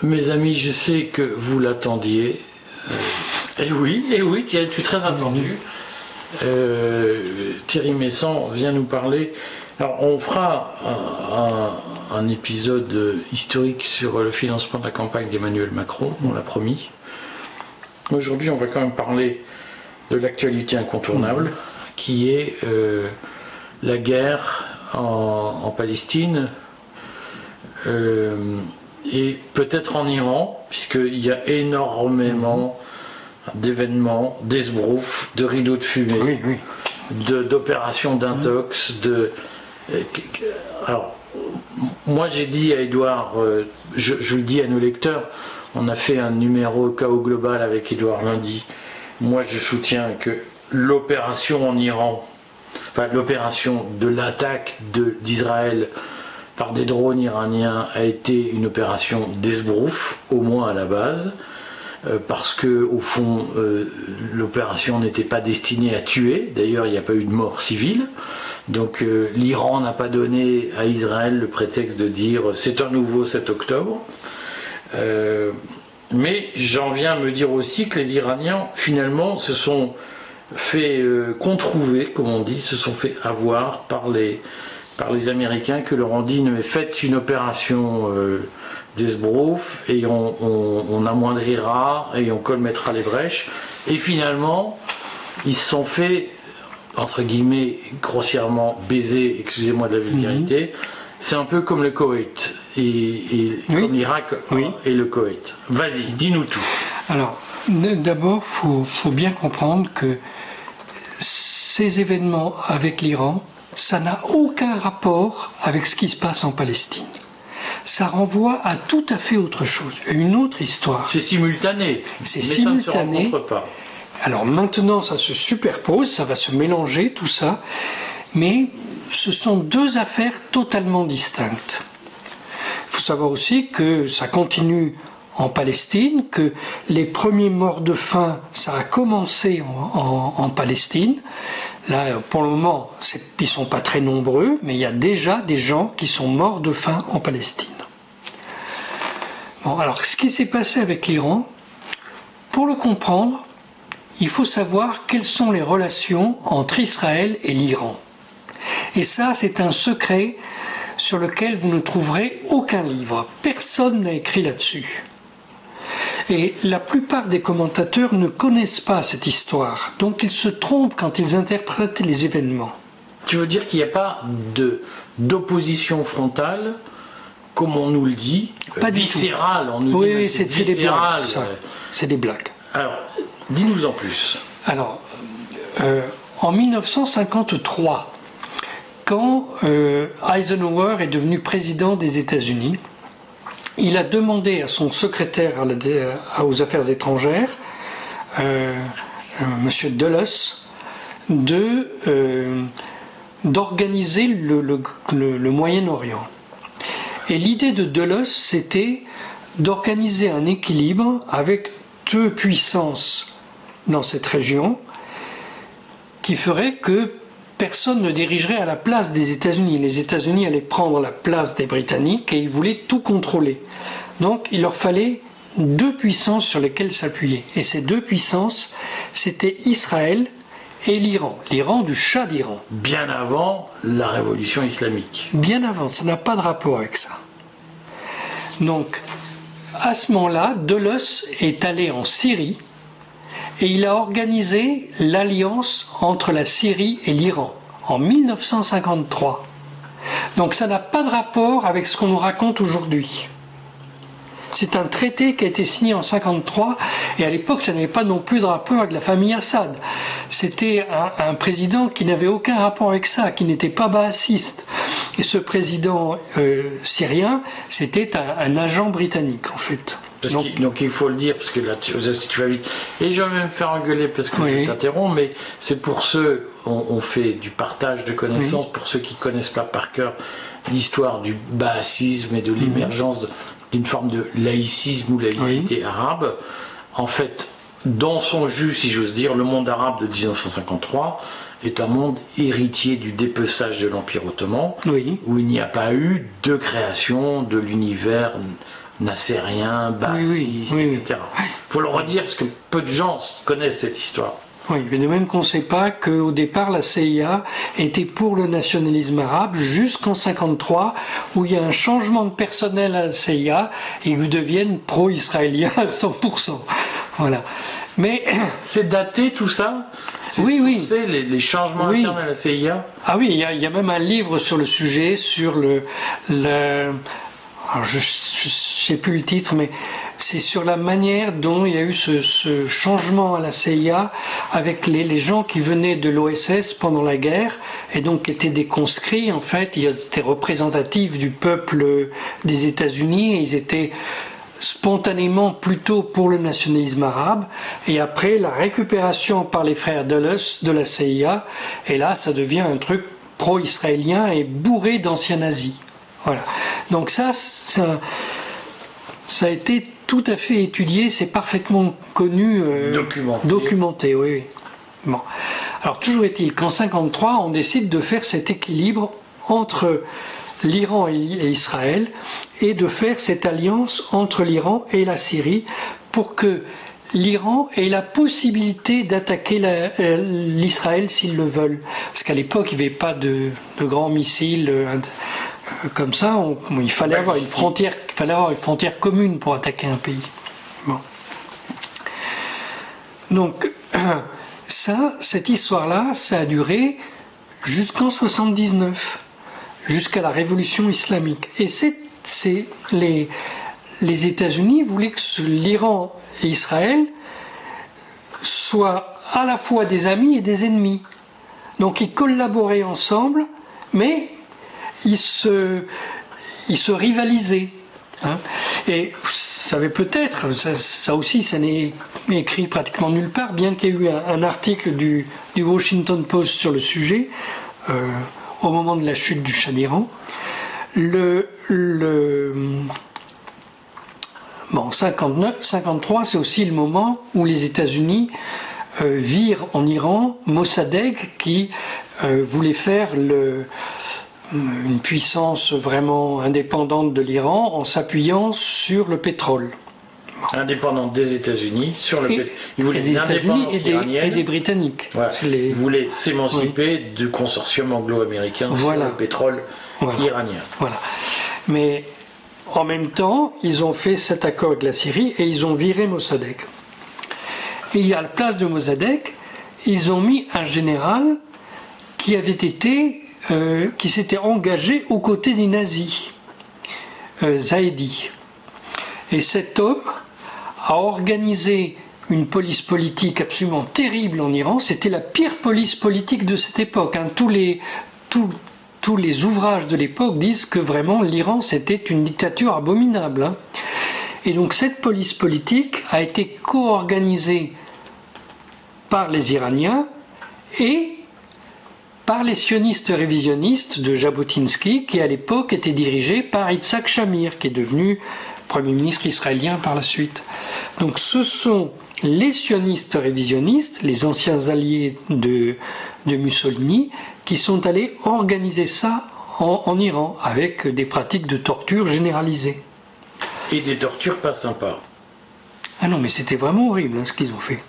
mes amis, je sais que vous l'attendiez. Et oui, tu es très attendu. Thierry Messant vient nous parler. Alors, on fera un épisode historique sur le financement de la campagne d'Emmanuel Macron, on l'a promis. Aujourd'hui, on va quand même parler de l'actualité incontournable, qui est la guerre en Palestine, et peut-être en Iran, puisqu'il y a énormément d'événements, d'esbroufs, de rideaux de fumée, d'opérations d'intox, Alors, moi j'ai dit à Édouard, je le dis à nos lecteurs, on a fait un numéro Chaos Global avec Édouard lundi. Moi je soutiens que l'opération en Iran, enfin l'opération de l'attaque d'Israël par des drones iraniens a été une opération d'esbrouf, au moins à la base, parce que au fond l'opération n'était pas destinée à tuer, d'ailleurs il n'y a pas eu de mort civile, donc l'Iran n'a pas donné à Israël le prétexte de dire c'est un nouveau 7 octobre, mais j'en viens à me dire aussi que les Iraniens finalement se sont fait controuver, comme on dit, se sont fait avoir par les Américains, que leur ont dit mais faites une opération d'esbrouf et on amoindrira et on colmettra les brèches, et finalement ils se sont fait entre guillemets grossièrement baiser, excusez-moi de la vulgarité. C'est un peu comme le Koweït et comme l'Irak et le Koweït. Vas-y, dis-nous tout. Alors d'abord faut bien comprendre que ces événements avec l'Iran, ça n'a aucun rapport avec ce qui se passe en Palestine. Ça renvoie à tout à fait autre chose, une autre histoire. C'est simultané, c'est mais simultané. Ça ne se rencontre pas. Alors maintenant, ça se superpose, ça va se mélanger, tout ça, mais ce sont deux affaires totalement distinctes. Il faut savoir aussi que ça continue en Palestine, que les premiers morts de faim, ça a commencé en Palestine. Là, pour le moment, ils ne sont pas très nombreux, mais il y a déjà des gens qui sont morts de faim en Palestine. Bon, alors, ce qui s'est passé avec l'Iran, pour le comprendre, il faut savoir quelles sont les relations entre Israël et l'Iran. Et ça, c'est un secret sur lequel vous ne trouverez aucun livre. Personne n'a écrit là-dessus. Et la plupart des commentateurs ne connaissent pas cette histoire, donc ils se trompent quand ils interprètent les événements. Tu veux dire qu'il n'y a pas d'opposition frontale, comme on nous le dit, pas viscérale, on nous dit c'est viscérale. C'est des blagues. Alors, dis-nous en plus. Alors, en 1953, quand Eisenhower est devenu président des États-Unis, il a demandé à son secrétaire aux affaires étrangères, M. Dulles, d'organiser le Moyen-Orient. Et l'idée de Dulles, c'était d'organiser un équilibre avec deux puissances dans cette région qui ferait que personne ne dirigerait à la place des États-Unis. Les États-Unis allaient prendre la place des Britanniques et ils voulaient tout contrôler. Donc il leur fallait deux puissances sur lesquelles s'appuyer. Et ces deux puissances, c'était Israël et l'Iran. L'Iran du Shah d'Iran. Bien avant la révolution islamique. Bien avant, ça n'a pas de rapport avec ça. Donc, à ce moment-là, Dulles est allé en Syrie et il a organisé l'alliance entre la Syrie et l'Iran en 1953. Donc ça n'a pas de rapport avec ce qu'on nous raconte aujourd'hui. C'est un traité qui a été signé en 1953 et à l'époque ça n'avait pas non plus de rapport avec la famille Assad. C'était un président qui n'avait aucun rapport avec ça, qui n'était pas baathiste. Et ce président syrien, c'était un agent britannique en fait. Donc il faut le dire, parce que là tu vas vite. Et je vais même me faire engueuler parce que je t'interromps, mais c'est pour ceux, on fait du partage de connaissances, pour ceux qui ne connaissent pas par cœur l'histoire du baasisme et de l'émergence d'une forme de laïcisme ou laïcité arabe. En fait, dans son jus, si j'ose dire, le monde arabe de 1953 est un monde héritier du dépeçage de l'Empire ottoman, Oui. où il n'y a pas eu de création de l'univers nassérien, baathiste, etc. Il faut le redire parce que peu de gens connaissent cette histoire. Oui, mais de même qu'on ne sait pas qu'au départ la CIA était pour le nationalisme arabe jusqu'en 1953 où il y a un changement de personnel à la CIA et ils deviennent pro-israéliens à 100%. Voilà. Mais c'est daté tout ça. Oui. Les changements internes à la CIA. Ah oui, il y a même un livre sur le sujet, sur alors je sais plus le titre, mais c'est sur la manière dont il y a eu ce changement à la CIA avec les gens qui venaient de l'OSS pendant la guerre et donc qui étaient des conscrits en fait, ils étaient représentatifs du peuple des États-Unis et ils étaient spontanément plutôt pour le nationalisme arabe et après la récupération par les frères Dulles de la CIA et là ça devient un truc pro-israélien et bourré d'anciens nazis. Voilà. Donc ça a été tout à fait étudié, c'est parfaitement connu, documenté, oui. Bon. Alors toujours est-il qu'en 1953, on décide de faire cet équilibre entre l'Iran et Israël et de faire cette alliance entre l'Iran et la Syrie pour que l'Iran ait la possibilité d'attaquer l'Israël s'ils le veulent. Parce qu'à l'époque, il n'y avait pas de grands missiles comme ça. Il fallait avoir une frontière commune pour attaquer un pays. Bon. Donc, cette histoire-là, ça a duré jusqu'en 79, jusqu'à la révolution islamique. Et les États-Unis voulaient que l'Iran et Israël soient à la fois des amis et des ennemis. Donc ils collaboraient ensemble, mais ils se rivalisaient. Hein. Et vous savez peut-être, ça aussi, ça n'est écrit pratiquement nulle part, bien qu'il y ait eu un article du Washington Post sur le sujet, au moment de la chute du Shah d'Iran. Bon, 53, c'est aussi le moment où les États-Unis virent en Iran Mossadegh qui voulait faire une puissance vraiment indépendante de l'Iran en s'appuyant sur le pétrole. Indépendante des États-Unis sur le pétrole. Ils voulaient des États-Unis et des Britanniques. Voilà. Ils voulaient s'émanciper du consortium anglo-américain sur le pétrole iranien. Voilà. Mais en même temps, ils ont fait cet accord avec la Syrie et ils ont viré Mossadegh. Et à la place de Mossadegh, ils ont mis un général qui s'était engagé aux côtés des nazis, Zaidi. Et cet homme a organisé une police politique absolument terrible en Iran. C'était la pire police politique de cette époque. Hein. Tous les ouvrages de l'époque disent que vraiment l'Iran c'était une dictature abominable. Hein. Et donc cette police politique a été co-organisée par les Iraniens et par les sionistes révisionnistes de Jabotinsky, qui à l'époque était dirigé par Yitzhak Shamir, qui est devenu Premier ministre israélien par la suite. Donc ce sont les sionistes révisionnistes, les anciens alliés de Mussolini, qui sont allés organiser ça en Iran, avec des pratiques de torture généralisées. Et des tortures pas sympas. Ah non, mais c'était vraiment horrible ce qu'ils ont fait.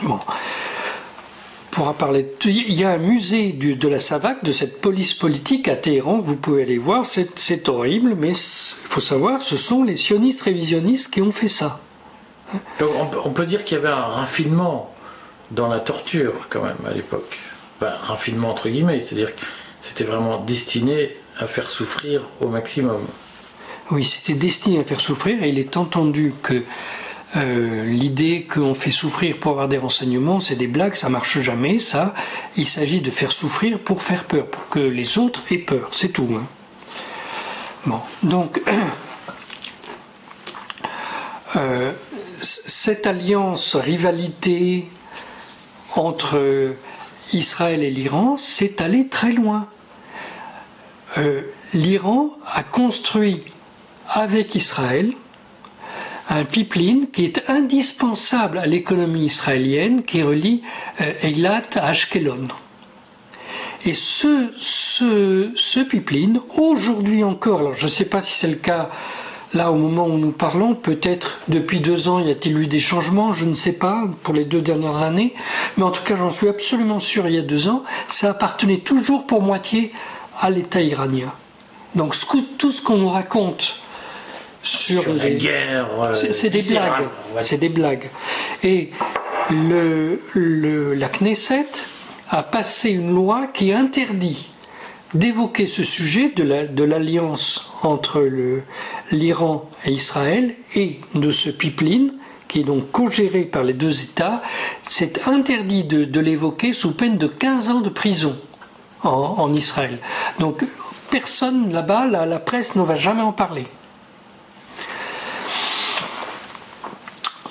Bon. On pourra parler. Il y a un musée de la SAVAK, de cette police politique à Téhéran, que vous pouvez aller voir, c'est horrible, mais il faut savoir, ce sont les sionistes révisionnistes qui ont fait ça. Donc on peut dire qu'il y avait un raffinement dans la torture quand même à l'époque. Enfin, raffinement entre guillemets, c'est-à-dire que c'était vraiment destiné à faire souffrir au maximum. Oui, c'était destiné à faire souffrir et il est entendu que l'idée qu'on fait souffrir pour avoir des renseignements, c'est des blagues, ça marche jamais, ça. Il s'agit de faire souffrir pour faire peur, pour que les autres aient peur, c'est tout. Hein. Bon, donc cette alliance, rivalité entre Israël et l'Iran s'est allée très loin. L'Iran a construit avec Israël un pipeline qui est indispensable à l'économie israélienne qui relie Eilat à Ashkelon. Et ce pipeline, aujourd'hui encore, alors je ne sais pas si c'est le cas là au moment où nous parlons, peut-être depuis 2 ans y a-t-il eu des changements, je ne sais pas, pour les 2 dernières années, mais en tout cas j'en suis absolument sûr, il y a 2 ans, ça appartenait toujours pour moitié à l'État iranien. Donc tout ce qu'on nous raconte sur la guerre, c'est des blagues, ouais. C'est des blagues. Et la Knesset a passé une loi qui interdit d'évoquer ce sujet de l'alliance entre l'Iran et Israël et de ce pipeline qui est donc co-géré par les 2 États. C'est interdit de l'évoquer sous peine de 15 ans de prison en Israël. Donc personne là-bas, la presse ne va jamais en parler.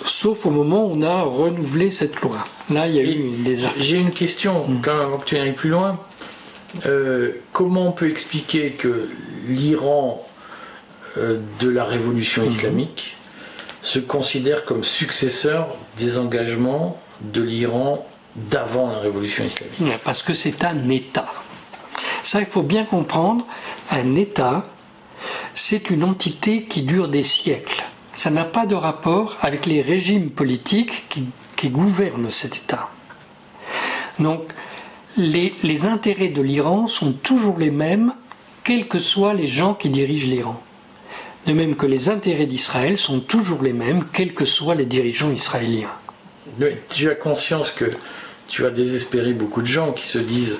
Sauf au moment où on a renouvelé cette loi. Là, il y a eu des articles. J'ai une question, quand même, avant que tu ailles plus loin. Comment on peut expliquer que l'Iran de la révolution islamique se considère comme successeur des engagements de l'Iran d'avant la révolution islamique? Parce que c'est un État. Ça, il faut bien comprendre, un État, c'est une entité qui dure des siècles. Ça n'a pas de rapport avec les régimes politiques qui gouvernent cet État. Donc, les intérêts de l'Iran sont toujours les mêmes, quels que soient les gens qui dirigent l'Iran. De même que les intérêts d'Israël sont toujours les mêmes, quels que soient les dirigeants israéliens. Tu as conscience que tu as désespéré beaucoup de gens qui se disent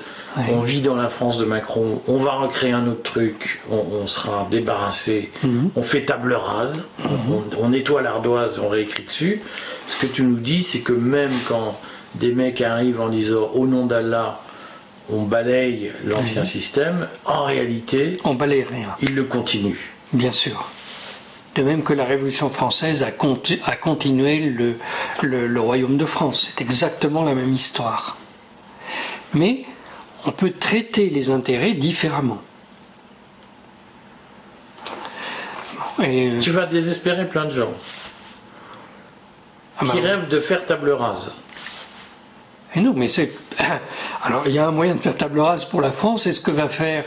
on vit dans la France de Macron, on va recréer un autre truc, on sera débarrassé, on fait table rase, on nettoie l'ardoise, on réécrit dessus. Ce que tu nous dis, c'est que même quand des mecs arrivent en disant au nom d'Allah, on balaye l'ancien système, en réalité, on balaye rien. Ils le continuent. Bien sûr. De même que la Révolution française a continué le royaume de France. C'est exactement la même histoire. Mais on peut traiter les intérêts différemment. Et tu vas désespérer plein de gens qui rêvent de faire table rase. Et non, mais c'est... Alors, il y a un moyen de faire table rase pour la France, c'est ce que va faire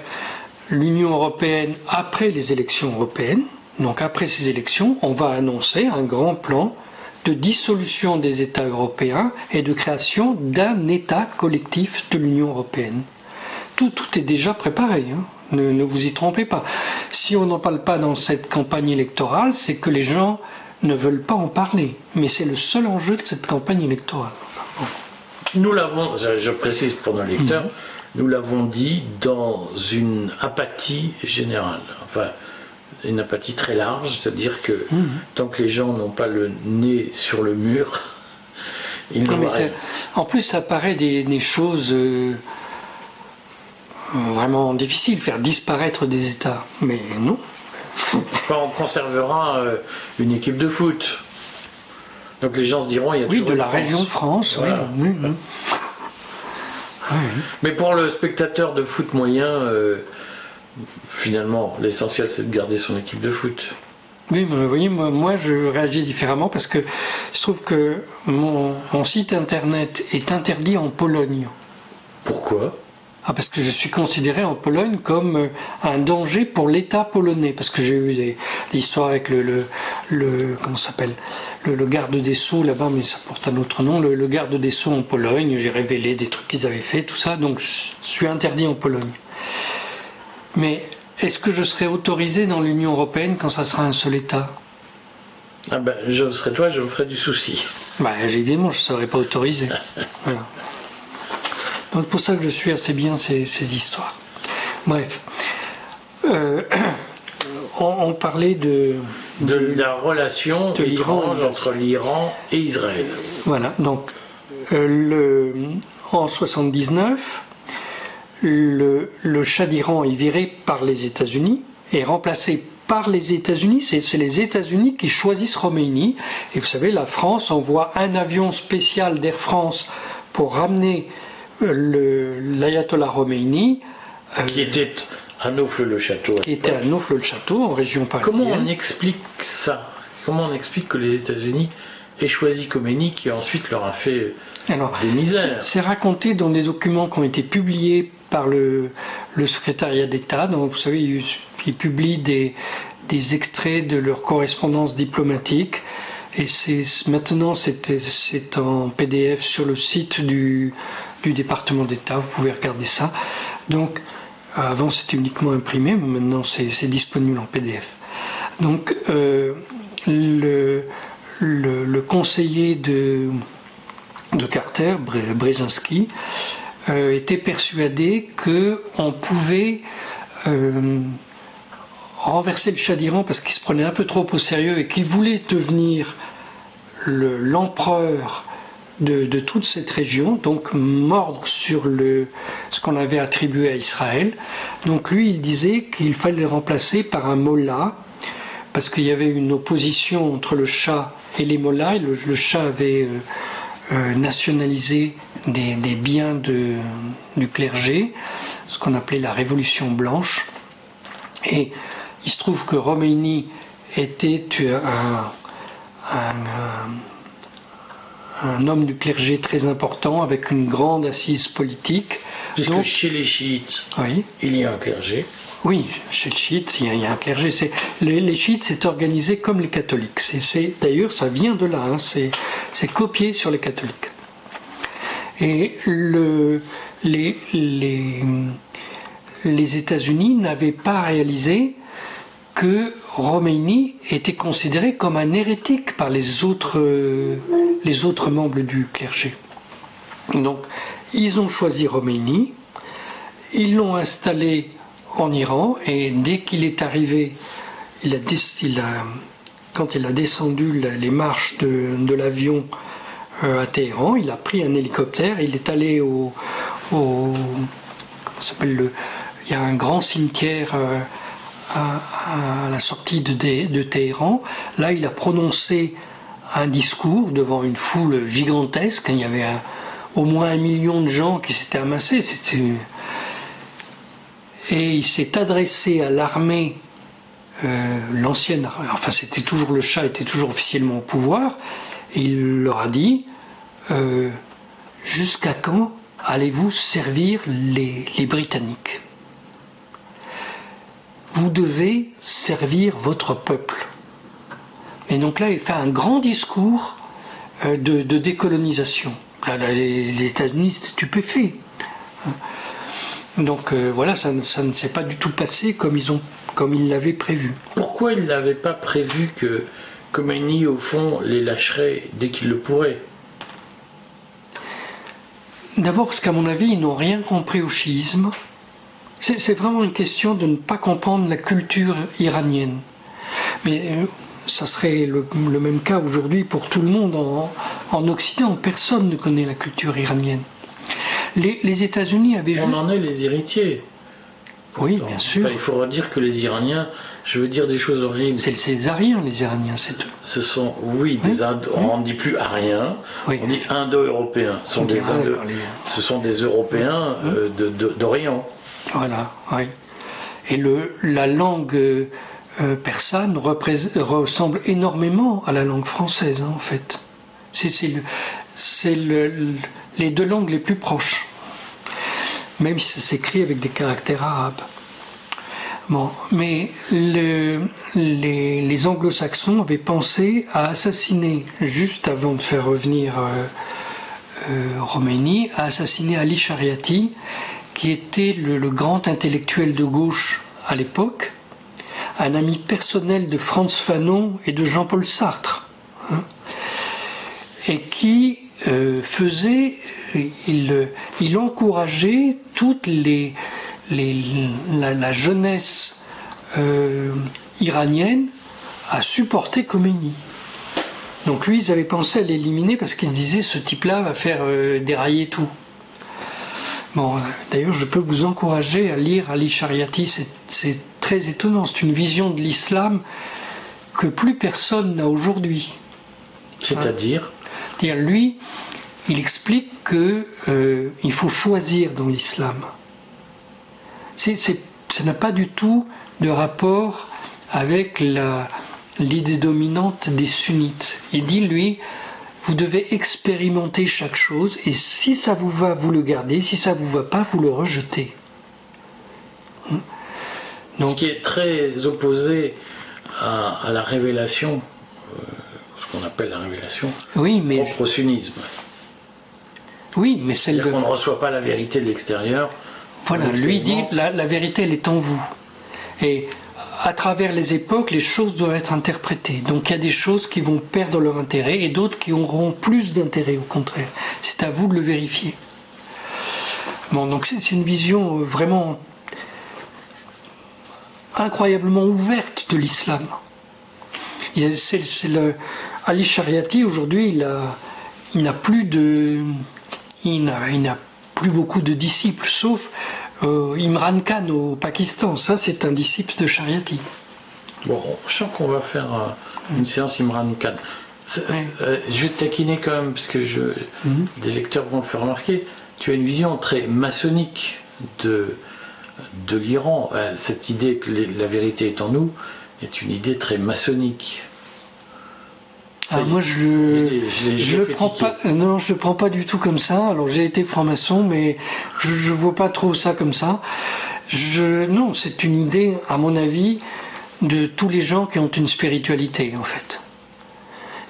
l'Union européenne après les élections européennes. Donc, après ces élections, on va annoncer un grand plan de dissolution des États européens et de création d'un État collectif de l'Union européenne. Tout est déjà préparé, hein. Ne vous y trompez pas. Si on n'en parle pas dans cette campagne électorale, c'est que les gens ne veulent pas en parler. Mais c'est le seul enjeu de cette campagne électorale. Nous l'avons, je précise pour nos lecteurs, nous l'avons dit dans une apathie générale. Enfin, une apathie très large, c'est-à-dire que tant que les gens n'ont pas le nez sur le mur, ils ne voient rien. En plus, ça paraît des choses vraiment difficiles, faire disparaître des États. Mais non. Enfin, on conservera une équipe de foot. Donc les gens se diront, il y a toujours de la région de France, voilà. Oui. Mais pour le spectateur de foot moyen, finalement, l'essentiel c'est de garder son équipe de foot. Oui, mais vous voyez, moi je réagis différemment parce que je trouve que mon site internet est interdit en Pologne. Pourquoi ? Parce que je suis considéré en Pologne comme un danger pour l'État polonais, parce que j'ai eu des histoires avec le comment s'appelle, le garde des Sceaux là-bas, mais ça porte un autre nom, le garde des Sceaux en Pologne. J'ai révélé des trucs qu'ils avaient fait, tout ça, donc je suis interdit en Pologne. Mais est-ce que je serai autorisé dans l'Union européenne quand ça sera un seul État ? Je serais toi, je me ferais du souci. Évidemment, je ne serais pas autorisé. Voilà. Donc pour ça que je suis assez bien ces histoires. Bref. On parlait de la relation étrange entre l'Iran et Israël. Voilà, donc en 79, le Shah d'Iran est viré par les États-Unis et remplacé par les États-Unis. C'est les États-Unis qui choisissent Khomeini. Et vous savez, la France envoie un avion spécial d'Air France pour ramener l'ayatollah Khomeini, qui était à Naufle-le-Château. Qui était à Naufle-le-Château, en région parisienne. Comment on explique ça ? Comment on explique que les États-Unis et choisi Khomeini qui ensuite leur a fait Alors, des misères. c'est raconté dans des documents qui ont été publiés par le secrétariat d'État. Donc, vous savez, ils publient des extraits de leur correspondance diplomatique. Et maintenant, c'est en PDF sur le site du département d'État. Vous pouvez regarder ça. Donc, avant, c'était uniquement imprimé, mais maintenant, c'est disponible en PDF. Donc, le conseiller de Carter, Brzezinski, était persuadé qu'on pouvait renverser le Shah d'Iran parce qu'il se prenait un peu trop au sérieux et qu'il voulait devenir l'empereur de toute cette région, donc mordre sur ce qu'on avait attribué à Israël. Donc lui, il disait qu'il fallait le remplacer par un mollah, parce qu'il y avait une opposition entre le Shah et les mollahs, et le Shah avait nationalisé des biens du clergé, ce qu'on appelait la Révolution blanche. Et il se trouve que Khomeini était un homme du clergé très important, avec une grande assise politique. Puisque donc, chez les chiites, oui, il y a un clergé. Oui, chez les chiites, il y a un clergé. Les chiites, c'est organisé comme les catholiques. D'ailleurs, ça vient de là, hein, c'est copié sur les catholiques. Et les États-Unis n'avaient pas réalisé que Khomeini était considéré comme un hérétique par les autres membres du clergé. Donc, ils ont choisi Khomeini, ils l'ont installé en Iran, et dès qu'il est arrivé, quand il a descendu les marches de l'avion à Téhéran, il a pris un hélicoptère, il est allé comment s'appelle il y a un grand cimetière à la sortie de Téhéran. Là, il a prononcé un discours devant une foule gigantesque. Il y avait au moins 1 million de gens qui s'étaient amassés. Et il s'est adressé à l'armée, l'ancienne, enfin c'était toujours le Shah, était toujours officiellement au pouvoir, et il leur a dit jusqu'à quand allez-vous servir les Britanniques? Vous devez servir votre peuple. Et donc là, il fait un grand discours de décolonisation. Là, les États-Unis étaient stupéfaits. Donc voilà, ça ne s'est pas du tout passé comme ils l'avaient prévu. Pourquoi ils n'avaient pas prévu que Khomeini, au fond, les lâcherait dès qu'il le pourrait? D'abord parce qu'à mon avis, ils n'ont rien compris au chiisme. C'est vraiment une question de ne pas comprendre la culture iranienne. Mais ça serait le même cas aujourd'hui pour tout le monde en Occident. Personne ne connaît la culture iranienne. Les États-Unis avaient juste... On en est les héritiers. Oui, bien sûr. Enfin, il faudra dire que les Iraniens, je veux dire des choses horribles. C'est le césarien, les Iraniens, c'est eux. Ce sont, oui, on ne dit plus ariens, on dit indo-européens. Ce sont des Européens d'Orient. Voilà, oui. Et la langue persane ressemble énormément à la langue française, hein, en fait. C'est les deux langues les plus proches, même si ça s'écrit avec des caractères arabes. Bon, mais les anglo-saxons avaient pensé à assassiner, juste avant de faire revenir Khomeini, à assassiner Ali Shariati, qui était le grand intellectuel de gauche à l'époque, un ami personnel de Frantz Fanon et de Jean-Paul Sartre, hein, et qui il encourageait toute la jeunesse iranienne à supporter Khomeini. Donc lui, ils avaient pensé à l'éliminer parce qu'ils disaient ce type-là va faire dérailler tout. Bon, d'ailleurs, je peux vous encourager à lire Ali Shariati, c'est très étonnant, c'est une vision de l'islam que plus personne n'a aujourd'hui. C'est-à-dire ? Lui, il explique qu'il faut choisir dans l'islam. Ça n'a pas du tout de rapport avec l'idée dominante des sunnites. Il dit, lui, vous devez expérimenter chaque chose, et si ça vous va, vous le gardez, si ça vous va pas, vous le rejetez. Donc, ce qui est très opposé à la révélation, ce qu'on appelle la révélation, oui, mais propre au sunnisme. Oui, mais celle de... On ne reçoit pas la vérité de l'extérieur. Voilà, lui dit la vérité, elle est en vous. Et à travers les époques, les choses doivent être interprétées. Donc il y a des choses qui vont perdre leur intérêt et d'autres qui auront plus d'intérêt, au contraire. C'est à vous de le vérifier. Bon, donc c'est une vision vraiment incroyablement ouverte de l'islam. Ali Shariati, aujourd'hui, il n'a plus beaucoup de disciples, sauf Imran Khan au Pakistan. Ça, c'est un disciple de Shariati. Bon, je sens qu'on va faire une séance Imran Khan. Je vais te taquiner quand même, parce que des lecteurs vont le faire remarquer. Tu as une vision très maçonnique de l'Iran. Cette idée que la vérité est en nous est une idée très maçonnique. Moi, je le prends pas. Non, je le prends pas du tout comme ça. Alors, j'ai été franc-maçon, mais je vois pas trop ça comme ça. Non, c'est une idée, à mon avis, de tous les gens qui ont une spiritualité, en fait.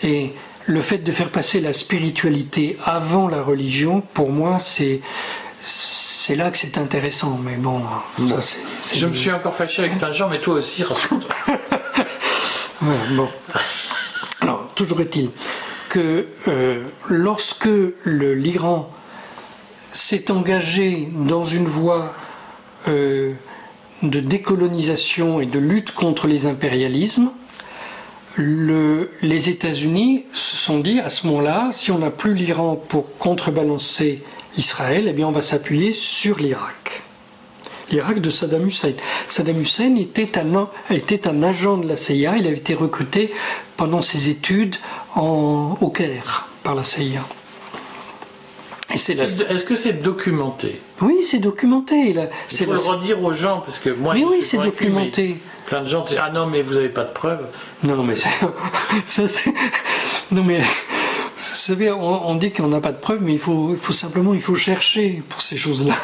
Et le fait de faire passer la spiritualité avant la religion, pour moi, c'est là que c'est intéressant. Mais bon, ça, je me suis encore fâché avec plein de gens, mais toi aussi, rassure-toi. Voilà, bon. Alors, toujours est-il que lorsque l'Iran s'est engagé dans une voie de décolonisation et de lutte contre les impérialismes, les États-Unis se sont dit à ce moment-là, si on n'a plus l'Iran pour contrebalancer Israël, eh bien on va s'appuyer sur l'Irak. L'Irak de Saddam Hussein. Saddam Hussein était un agent de la CIA, il avait été recruté pendant ses études au Caire par la CIA. Est-ce que c'est documenté? Oui, c'est documenté. Il faut le redire aux gens, parce que moi, oui, c'est documenté. Plein de gens disent, ah non, mais vous n'avez pas de preuves. Non, mais non, mais vous savez, on dit qu'on n'a pas de preuves, mais il faut chercher pour ces choses-là.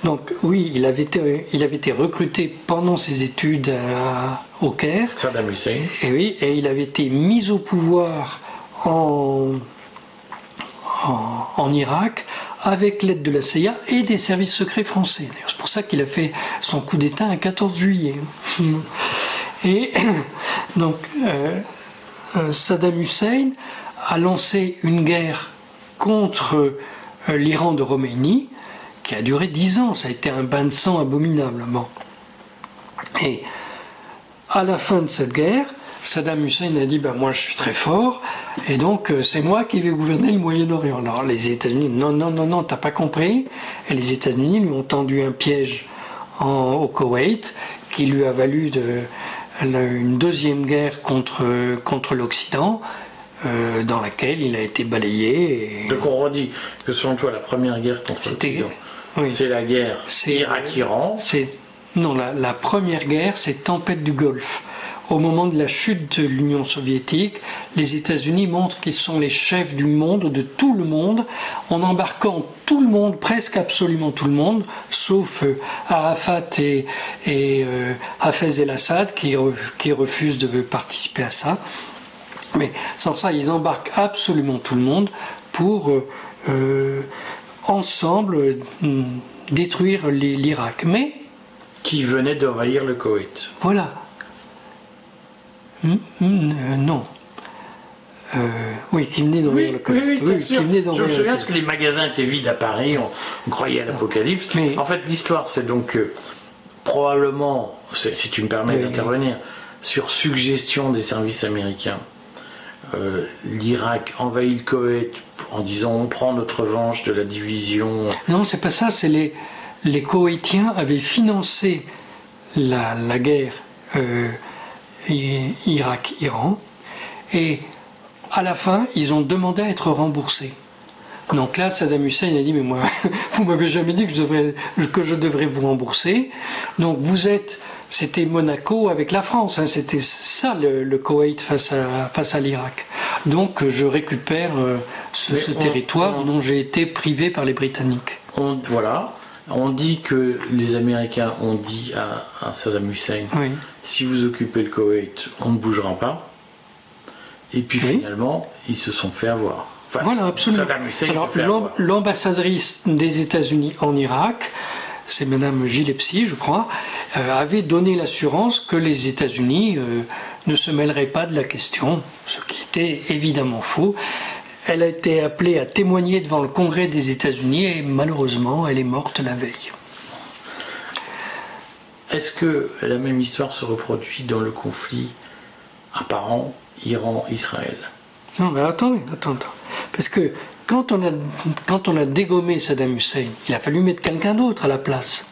Donc oui, il avait été recruté pendant ses études au Caire. Saddam Hussein. Et oui, et il avait été mis au pouvoir en Irak avec l'aide de la CIA et des services secrets français. C'est pour ça qu'il a fait son coup d'État un 14 juillet. Et donc Saddam Hussein a lancé une guerre contre l'Iran de Khomeini qui a duré 10 ans. Ça a été un bain de sang abominable. Bon. Et à la fin de cette guerre, Saddam Hussein a dit moi je suis très fort et donc c'est moi qui vais gouverner le Moyen-Orient. Alors les États-Unis, non, t'as pas compris. Et les États-Unis lui ont tendu un piège au Koweït qui lui a valu une deuxième guerre contre l'Occident dans laquelle il a été balayé. Donc on redit que selon toi la première guerre contre l'Occident, c'est la guerre Irak-Iran. Non, la première guerre, c'est tempête du Golfe. Au moment de la chute de l'Union soviétique, les États-Unis montrent qu'ils sont les chefs du monde, de tout le monde, en embarquant tout le monde, presque absolument tout le monde, sauf Arafat et Hafez el-Assad qui refusent de participer à ça. Mais sans ça, ils embarquent absolument tout le monde pour ensemble détruire l'Irak. Mais qui venait d'envahir le Koweït. Voilà. Non. Oui, qui venait d'envahir le Koweït. Oui, c'est sûr. Je me souviens que les magasins étaient vides à Paris, on croyait à l'apocalypse. Mais en fait, l'histoire, c'est donc probablement, si tu me permets d'intervenir, sur suggestion des services américains, l'Irak envahit le Koweït en disant on prend notre revanche de la division. Non, c'est pas ça, c'est les Koweïtiens avaient financé la guerre Irak-Iran et à la fin ils ont demandé à être remboursés Donc là, Saddam Hussein a dit, mais moi, vous m'avez jamais dit que je devrais vous rembourser. Donc c'était Monaco avec la France, hein, c'était ça le Koweït face à l'Irak. Donc je récupère ce territoire dont j'ai été privé par les Britanniques. Voilà. On dit que les Américains ont dit à Saddam Hussein, oui, si vous occupez le Koweït, on ne bougera pas. Et puis finalement, ils se sont fait avoir. Enfin, voilà, absolument. Saddam Hussein alors, se fait avoir. L'ambassadrice des États-Unis en Irak, c'est Madame Gillespie, je crois, avait donné l'assurance que les États-Unis ne se mêleraient pas de la question, ce qui était évidemment faux. Elle a été appelée à témoigner devant le Congrès des États-Unis et malheureusement, elle est morte la veille. Est-ce que la même histoire se reproduit dans le conflit apparent Iran-Israël? Non, mais attendez. Parce que quand on a dégommé Saddam Hussein, il a fallu mettre quelqu'un d'autre à la place.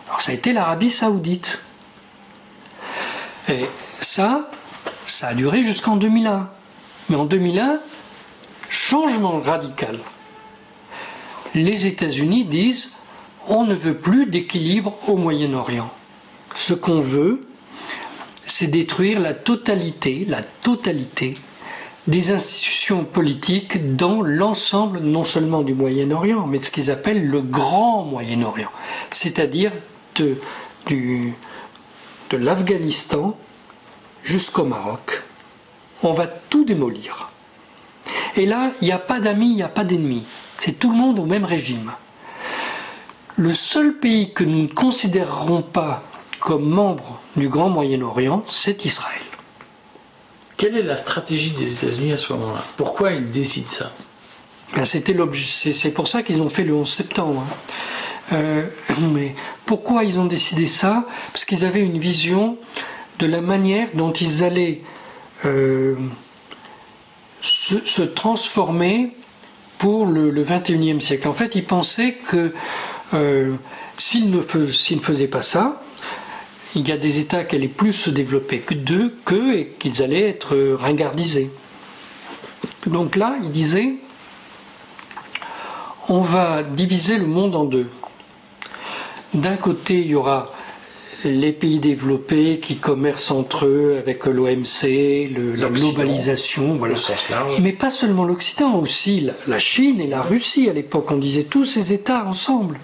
Alors ça a été l'Arabie Saoudite. Et ça a duré jusqu'en 2001. Mais en 2001, changement radical. Les États-Unis disent on ne veut plus d'équilibre au Moyen-Orient. Ce qu'on veut, c'est détruire la totalité des institutions politiques dans l'ensemble non seulement du Moyen-Orient, mais de ce qu'ils appellent le Grand Moyen-Orient, c'est-à-dire de l'Afghanistan jusqu'au Maroc. On va tout démolir. Et là, il n'y a pas d'amis, il n'y a pas d'ennemis. C'est tout le monde au même régime. Le seul pays que nous ne considérerons pas comme membre du Grand Moyen-Orient, c'est Israël. Quelle est la stratégie des États-Unis à ce moment-là? Pourquoi ils décident ça? C'est pour ça qu'ils ont fait le 11 septembre. Mais pourquoi ils ont décidé ça? Parce qu'ils avaient une vision de la manière dont ils allaient se transformer pour le 21e siècle. En fait, ils pensaient que s'ils ne faisaient pas ça, il y a des États qui allaient plus se développer qu'eux et qu'ils allaient être ringardisés. Donc là, ils disaient, on va diviser le monde en deux. D'un côté, il y aura les pays développés qui commercent entre eux avec l'OMC, la globalisation, voilà. Mais pas seulement l'Occident, aussi la Chine et la Russie à l'époque, on disait tous ces États ensemble.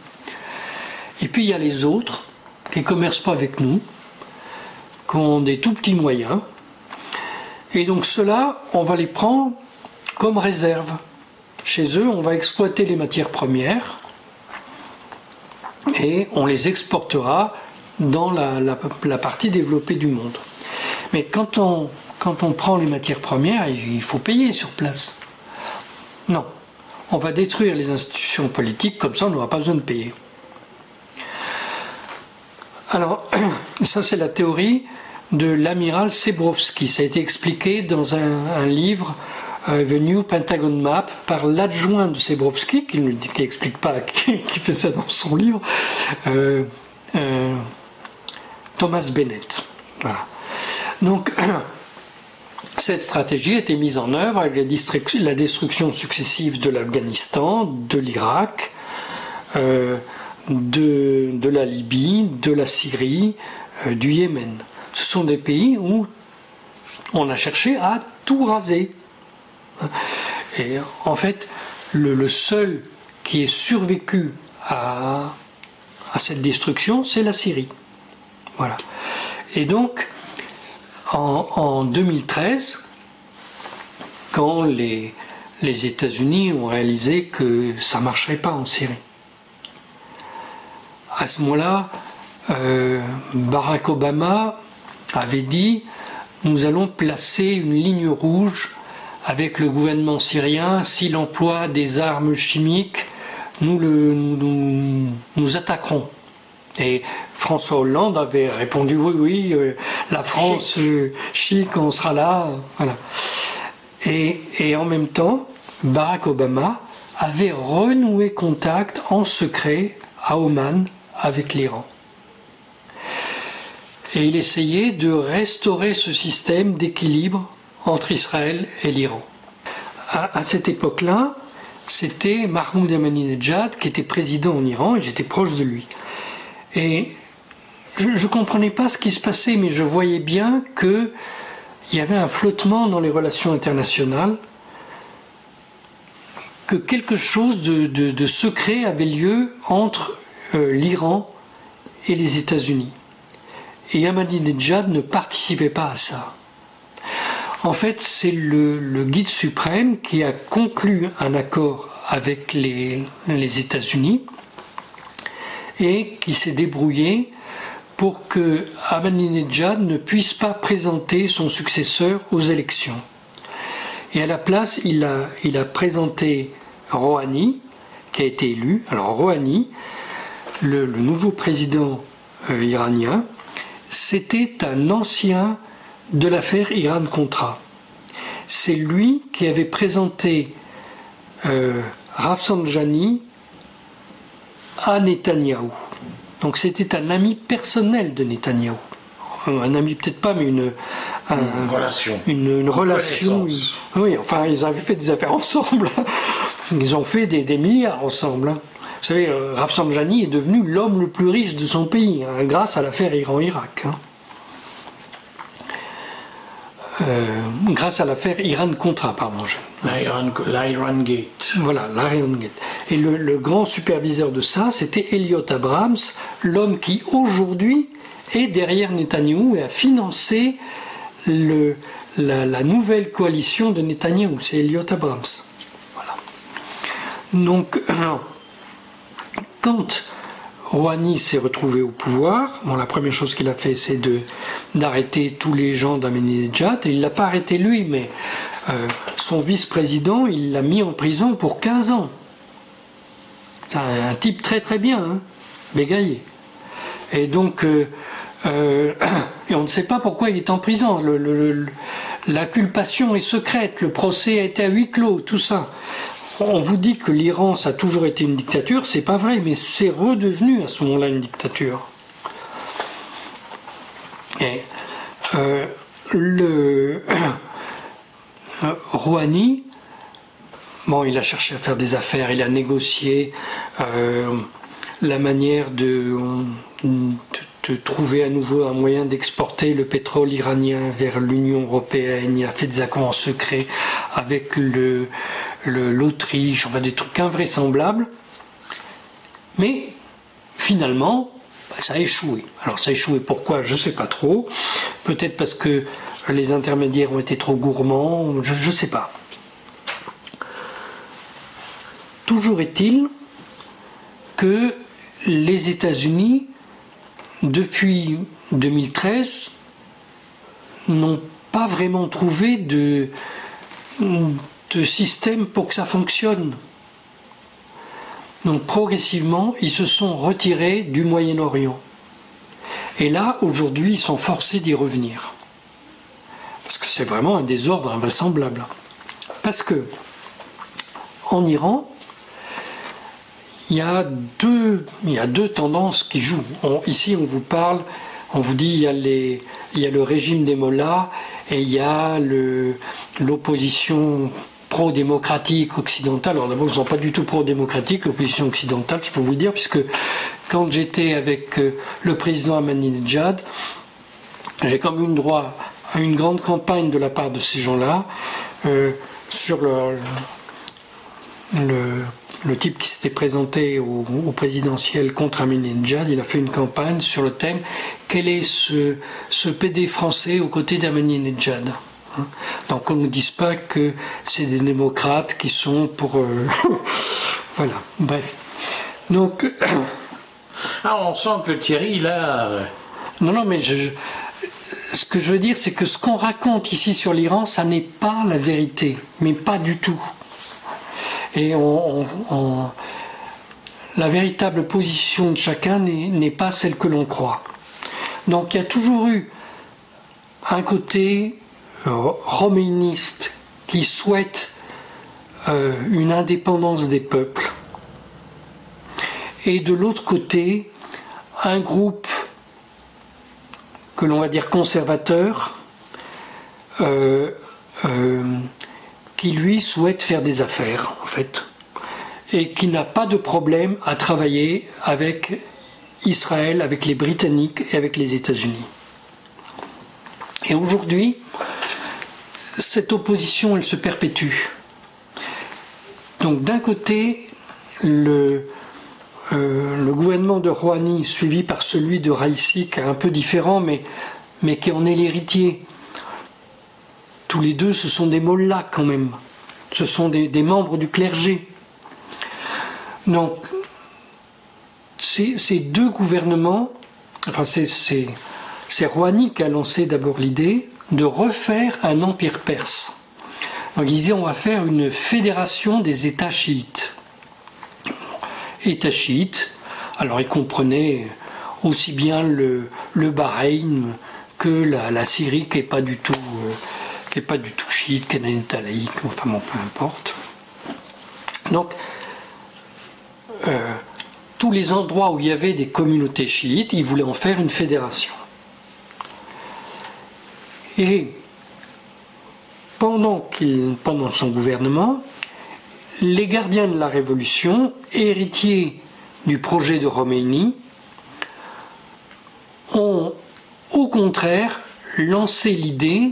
Et puis il y a les autres qui ne commercent pas avec nous, qui ont des tout petits moyens. Et donc ceux-là, on va les prendre comme réserve. Chez eux, on va exploiter les matières premières et on les exportera dans la partie développée du monde. Mais quand on prend les matières premières, il faut payer sur place. Non, on va détruire les institutions politiques, comme ça on n'aura pas besoin de payer. Alors, ça c'est la théorie de l'amiral Sebrowski. Ça a été expliqué dans un livre, The New Pentagon Map, par l'adjoint de Sebrowski, qui n'explique pas, qui fait ça dans son livre, Thomas Bennett. Voilà. Donc, cette stratégie a été mise en œuvre avec la destruction successive de l'Afghanistan, de l'Irak, de la Libye, de la Syrie, du Yémen. Ce sont des pays où on a cherché à tout raser. Et en fait, le seul qui ait survécu à cette destruction, c'est la Syrie. Voilà. Et donc, en 2013, quand les États-Unis ont réalisé que ça ne marcherait pas en Syrie, à ce moment-là, Barack Obama avait dit « Nous allons placer une ligne rouge avec le gouvernement syrien. S'il emploie des armes chimiques, nous attaquerons. » Et François Hollande avait répondu « Oui, la France, chic, on sera là. » Voilà. Et en même temps, Barack Obama avait renoué contact en secret à Oman avec l'Iran. Et il essayait de restaurer ce système d'équilibre entre Israël et l'Iran. À cette époque-là, c'était Mahmoud Ahmadinejad qui était président en Iran et j'étais proche de lui. Et je ne comprenais pas ce qui se passait, mais je voyais bien qu'il y avait un flottement dans les relations internationales, que quelque chose de secret avait lieu entre l'Iran et les États-Unis. Et Ahmadinejad ne participait pas à ça. En fait, c'est le guide suprême qui a conclu un accord avec les États-Unis et qui s'est débrouillé pour que Ahmadinejad ne puisse pas présenter son successeur aux élections. Et à la place, il a présenté Rouhani, qui a été élu. Alors Rouhani, le nouveau président iranien, c'était un ancien de l'affaire Iran-Contra. C'est lui qui avait présenté Rafsanjani à Netanyahou. Donc c'était un ami personnel de Netanyahou. Un ami peut-être pas, mais une relation. Une relation. Oui, enfin, ils avaient fait des affaires ensemble. Ils ont fait des milliards ensemble. Vous savez, Rafsanjani est devenu l'homme le plus riche de son pays, grâce à l'affaire Iran-Irak. Grâce à l'affaire Iran-Contra, pardon. L'Iran Gate. Voilà, l'Iran Gate. Et le grand superviseur de ça, c'était Elliot Abrams, l'homme qui aujourd'hui est derrière Netanyahou et a financé la nouvelle coalition de Netanyahou. C'est Elliot Abrams. Voilà. Donc, quand Rouhani s'est retrouvé au pouvoir, bon, la première chose qu'il a fait, c'est d'arrêter tous les gens d'Ahmadinejad. Il ne l'a pas arrêté lui, mais son vice-président, il l'a mis en prison pour 15 ans. C'est un type très très bien, hein, bégaillé. Et donc, et on ne sait pas pourquoi il est en prison. L'inculpation est secrète, le procès a été à huis clos, tout ça. On vous dit que l'Iran, ça a toujours été une dictature, c'est pas vrai, mais c'est redevenu à ce moment-là une dictature. Et Rouhani, bon, il a cherché à faire des affaires, il a négocié la manière de trouver à nouveau un moyen d'exporter le pétrole iranien vers l'Union européenne. Il a fait des accords en secret avec l'Autriche, enfin des trucs invraisemblables. Mais finalement, ça a échoué. Alors ça a échoué pourquoi? Je ne sais pas trop. Peut-être parce que les intermédiaires ont été trop gourmands, je ne sais pas. Toujours est-il que les États-Unis, depuis 2013, n'ont pas vraiment trouvé de système pour que ça fonctionne. Donc progressivement, ils se sont retirés du Moyen-Orient. Et là, aujourd'hui, ils sont forcés d'y revenir. Parce que c'est vraiment un désordre invraisemblable. Parce que, en Iran, il y a deux tendances qui jouent. Ici, on vous parle, on vous dit il y a le régime des mollahs et il y a l'opposition pro-démocratique occidentale. Alors d'abord, ils ne sont pas du tout pro-démocratique, l'opposition occidentale, je peux vous le dire, puisque quand j'étais avec le président Ahmadinejad, j'ai quand même eu droit à une grande campagne de la part de ces gens-là sur le type qui s'était présenté au présidentiel contre Ahmadinejad. Il a fait une campagne sur le thème « Quel est ce PD français aux côtés d'Ahmadinejad ?» Donc on ne nous dise pas que c'est des démocrates qui sont pour... voilà, bref. Donc... on sent que Thierry, là... Non, mais ce que je veux dire, c'est que ce qu'on raconte ici sur l'Iran, ça n'est pas la vérité, mais pas du tout. Et la véritable position de chacun n'est pas celle que l'on croit. Donc il y a toujours eu un côté roméniste qui souhaite une indépendance des peuples, et de l'autre côté un groupe que l'on va dire conservateur qui lui souhaite faire des affaires en fait. et qui n'a pas de problème à travailler avec Israël, avec les Britanniques et avec les États-Unis. Et aujourd'hui, cette opposition, elle se perpétue. Donc d'un côté, le gouvernement de Rouhani, suivi par celui de Raïssi, qui est un peu différent, mais qui en est l'héritier. Tous les deux, ce sont des mollahs quand même. Ce sont des membres du clergé. Donc, ces deux gouvernements, enfin c'est Rouhani qui a lancé d'abord l'idée de refaire un empire perse. Donc il disait on va faire une fédération des États chiites. États chiites, alors il comprenait aussi bien le Bahreïn que la Syrie qui n'est pas du tout chiite, qui est une État laïque, enfin bon, peu importe. Donc tous les endroits où il y avait des communautés chiites, il voulait en faire une fédération. Et pendant son gouvernement, les gardiens de la Révolution, héritiers du projet de Khomeini, ont au contraire lancé l'idée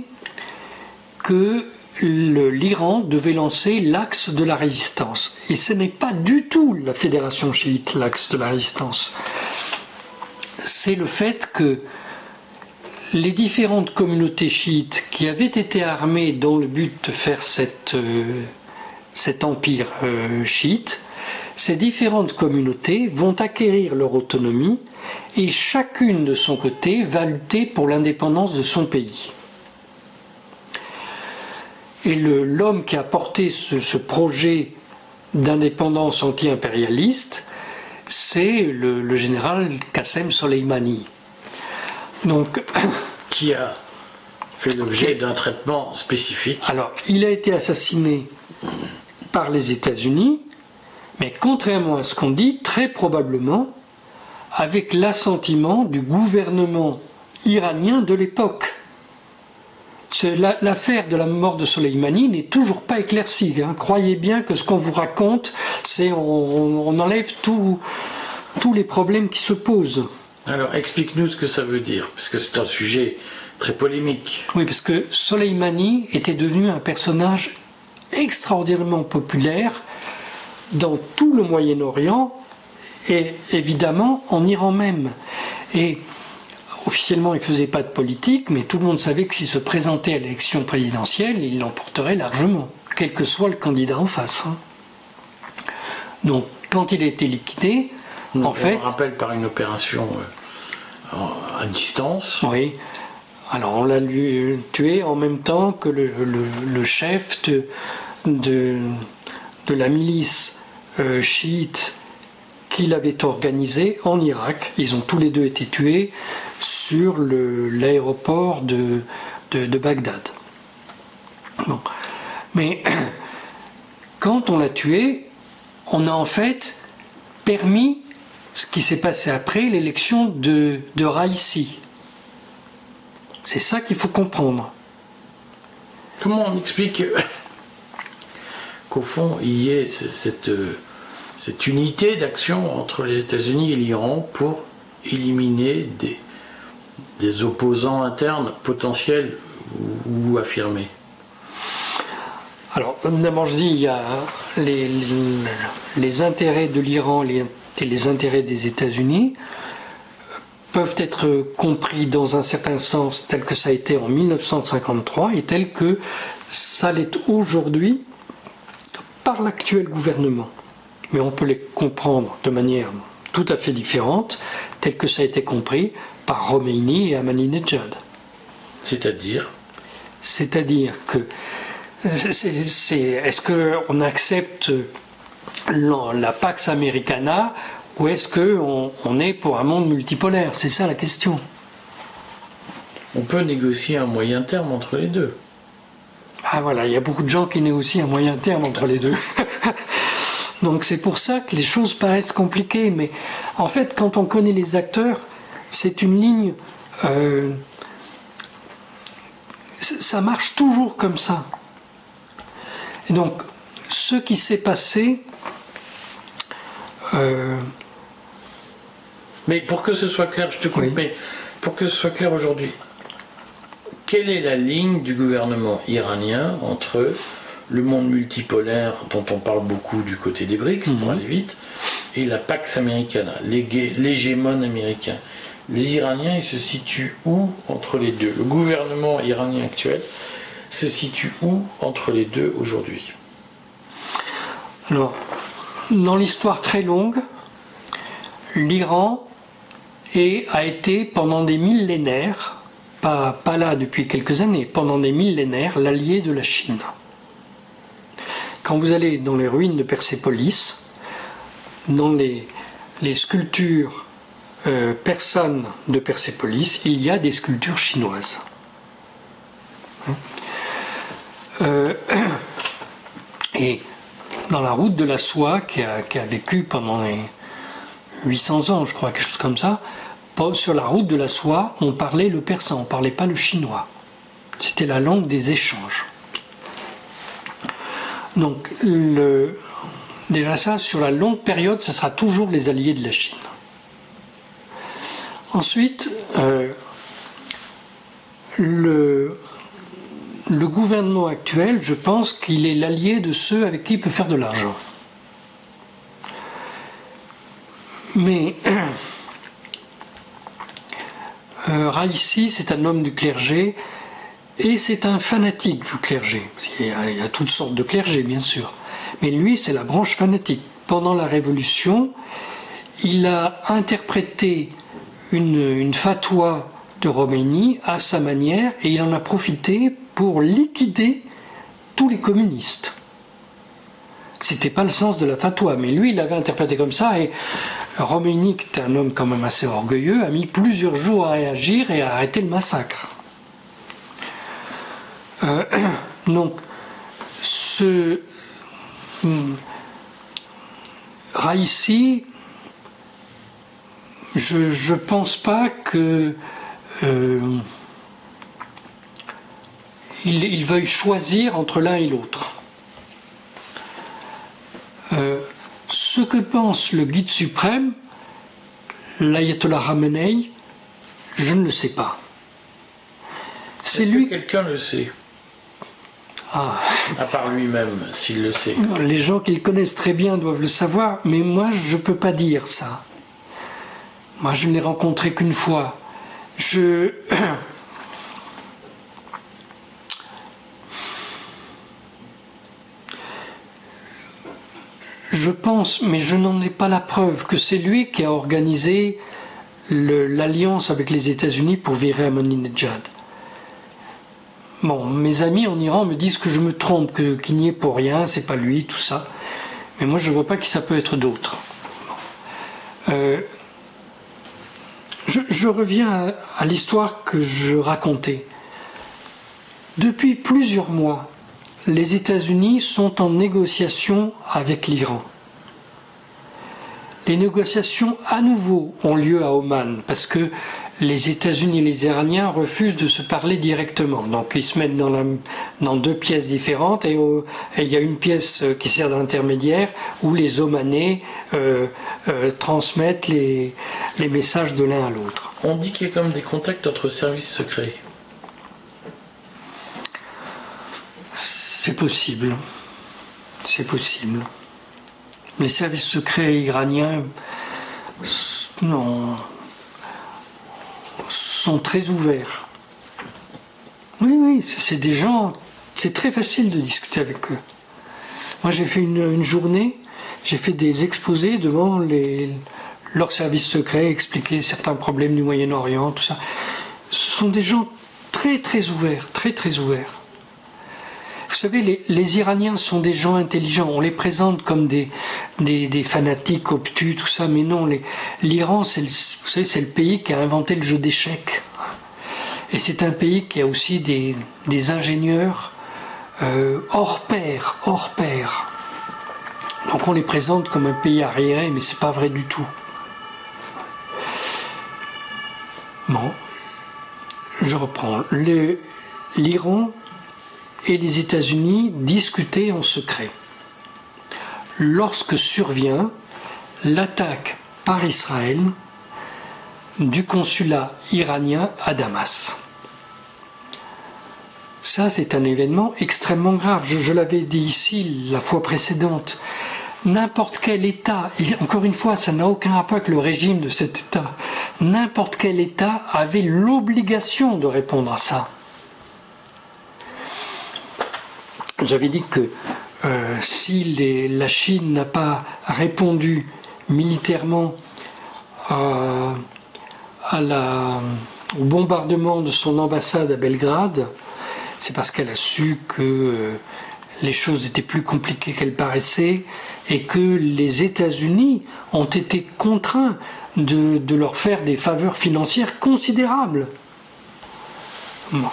que l'Iran devait lancer l'axe de la résistance. Et ce n'est pas du tout la fédération chiite, l'axe de la résistance. C'est le fait que les différentes communautés chiites qui avaient été armées dans le but de faire cet empire chiite, ces différentes communautés vont acquérir leur autonomie et chacune de son côté va lutter pour l'indépendance de son pays. Et l'homme qui a porté ce projet d'indépendance anti-impérialiste, c'est le général Qassem Soleimani. Donc, qui a fait l'objet d'un traitement spécifique. Alors, il a été assassiné par les États-Unis, mais contrairement à ce qu'on dit, très probablement avec l'assentiment du gouvernement iranien de l'époque. L'affaire de la mort de Soleimani n'est toujours pas éclaircie. Hein. Croyez bien que ce qu'on vous raconte, c'est on enlève tous les problèmes qui se posent. Alors, explique-nous ce que ça veut dire, parce que c'est un sujet très polémique. Oui, parce que Soleimani était devenu un personnage extraordinairement populaire dans tout le Moyen-Orient et évidemment en Iran même. Et officiellement, il ne faisait pas de politique, mais tout le monde savait que s'il se présentait à l'élection présidentielle, il l'emporterait largement, quel que soit le candidat en face. Hein. Donc, quand il a été liquidé, on rappelle par une opération à distance. Oui. Alors, on l'a tué en même temps que le chef de la milice chiite qu'il avait organisé en Irak. Ils ont tous les deux été tués sur l'aéroport de Bagdad. Bon. Mais quand on l'a tué, on a en fait permis ce qui s'est passé après l'élection de Raïssi. C'est ça qu'il faut comprendre. Comment on explique qu'au fond il y ait cette unité d'action entre les États-Unis et l'Iran pour éliminer des opposants internes potentiels ou affirmés? Alors, d'abord je dis, il y a les intérêts de l'Iran et les intérêts des États-Unis peuvent être compris dans un certain sens tel que ça a été en 1953 et tel que ça l'est aujourd'hui par l'actuel gouvernement. Mais on peut les comprendre de manière tout à fait différente, tel que ça a été compris par Khomeini et Ahmadinejad. C'est-à-dire que est-ce qu'on accepte la Pax Americana ou est-ce qu'on est pour un monde multipolaire? C'est ça la question. On peut négocier un moyen terme entre les deux. Ah voilà, il y a beaucoup de gens qui négocient un moyen terme entre les deux. Donc c'est pour ça que les choses paraissent compliquées. Mais en fait, quand on connaît les acteurs, c'est une ligne... ça marche toujours comme ça. Et donc, ce qui s'est passé Mais pour que ce soit clair, je te coupe, Oui. mais pour que ce soit clair aujourd'hui, quelle est la ligne du gouvernement iranien entre le monde multipolaire dont on parle beaucoup du côté des BRICS, pour aller vite, et la Pax Americana, l'hégémone américain? Les Iraniens, ils se situent où entre les deux? Le gouvernement iranien actuel se situe où entre les deux aujourd'hui? Alors, dans l'histoire très longue, l'Iran a été pendant des millénaires, pas là depuis quelques années, pendant des millénaires, l'allié de la Chine. Quand vous allez dans les ruines de Persépolis, dans les sculptures persanes de Persépolis, il y a des sculptures chinoises. Et dans la route de la soie, qui a vécu pendant les 800 ans, je crois, quelque chose comme ça, sur la route de la soie, on parlait le persan, on ne parlait pas le chinois. C'était la langue des échanges. Donc, déjà ça, sur la longue période, ça sera toujours les alliés de la Chine. Ensuite, le gouvernement actuel, je pense qu'il est l'allié de ceux avec qui il peut faire de l'argent. Mais Raïssi, c'est un homme du clergé et c'est un fanatique du clergé. Il y a toutes sortes de clergés, bien sûr. Mais lui, c'est la branche fanatique. Pendant la Révolution, il a interprété une fatwa de Khomeini à sa manière et il en a profité pour liquider tous les communistes. C'était pas le sens de la fatwa, mais lui, il l'avait interprété comme ça et Khomeini, qui était un homme quand même assez orgueilleux, a mis plusieurs jours à réagir et à arrêter le massacre. Donc, Raïssi, je pense pas que il veuille choisir entre l'un et l'autre. Ce que pense le guide suprême, l'ayatollah Khamenei, je ne le sais pas. C'est lui. Quelqu'un le sait. Ah. À part lui-même, s'il le sait. Les gens qui le connaissent très bien doivent le savoir, mais moi je ne peux pas dire ça. Moi je ne l'ai rencontré qu'une fois. Je pense, mais je n'en ai pas la preuve, que c'est lui qui a organisé l'alliance avec les États-Unis pour virer Ahmadinejad. Bon, mes amis en Iran me disent que je me trompe, qu'il n'y est pour rien, c'est pas lui, tout ça. Mais moi je ne vois pas qui ça peut être d'autre. Je reviens à l'histoire que je racontais. Depuis plusieurs mois, les États-Unis sont en négociation avec l'Iran. Les négociations à nouveau ont lieu à Oman parce que les États-Unis et les Iraniens refusent de se parler directement. Donc ils se mettent dans deux pièces différentes et il y a une pièce qui sert d'intermédiaire où les Omanais transmettent les messages de l'un à l'autre. On dit qu'il y a comme des contacts entre services secrets. C'est possible. C'est possible. Les services secrets iraniens sont très ouverts. Oui, c'est des gens, c'est très facile de discuter avec eux. Moi j'ai fait une journée, j'ai fait des exposés devant leurs services secrets, expliquer certains problèmes du Moyen-Orient, tout ça. Ce sont des gens très très ouverts, très très ouverts. Vous savez, les Iraniens sont des gens intelligents. On les présente comme des fanatiques obtus, tout ça, mais non. L'Iran, vous savez, c'est le pays qui a inventé le jeu d'échecs. Et c'est un pays qui a aussi des ingénieurs hors pair. Donc on les présente comme un pays arriéré, mais c'est pas vrai du tout. Bon, je reprends. L'Iran et les États-Unis discutaient en secret. Lorsque survient l'attaque par Israël du consulat iranien à Damas. Ça, c'est un événement extrêmement grave. Je l'avais dit ici la fois précédente. N'importe quel État, et encore une fois, ça n'a aucun rapport avec le régime de cet État, n'importe quel État avait l'obligation de répondre à ça. J'avais dit que si la Chine n'a pas répondu militairement au bombardement de son ambassade à Belgrade, c'est parce qu'elle a su que les choses étaient plus compliquées qu'elles paraissaient et que les États-Unis ont été contraints de leur faire des faveurs financières considérables. Bon.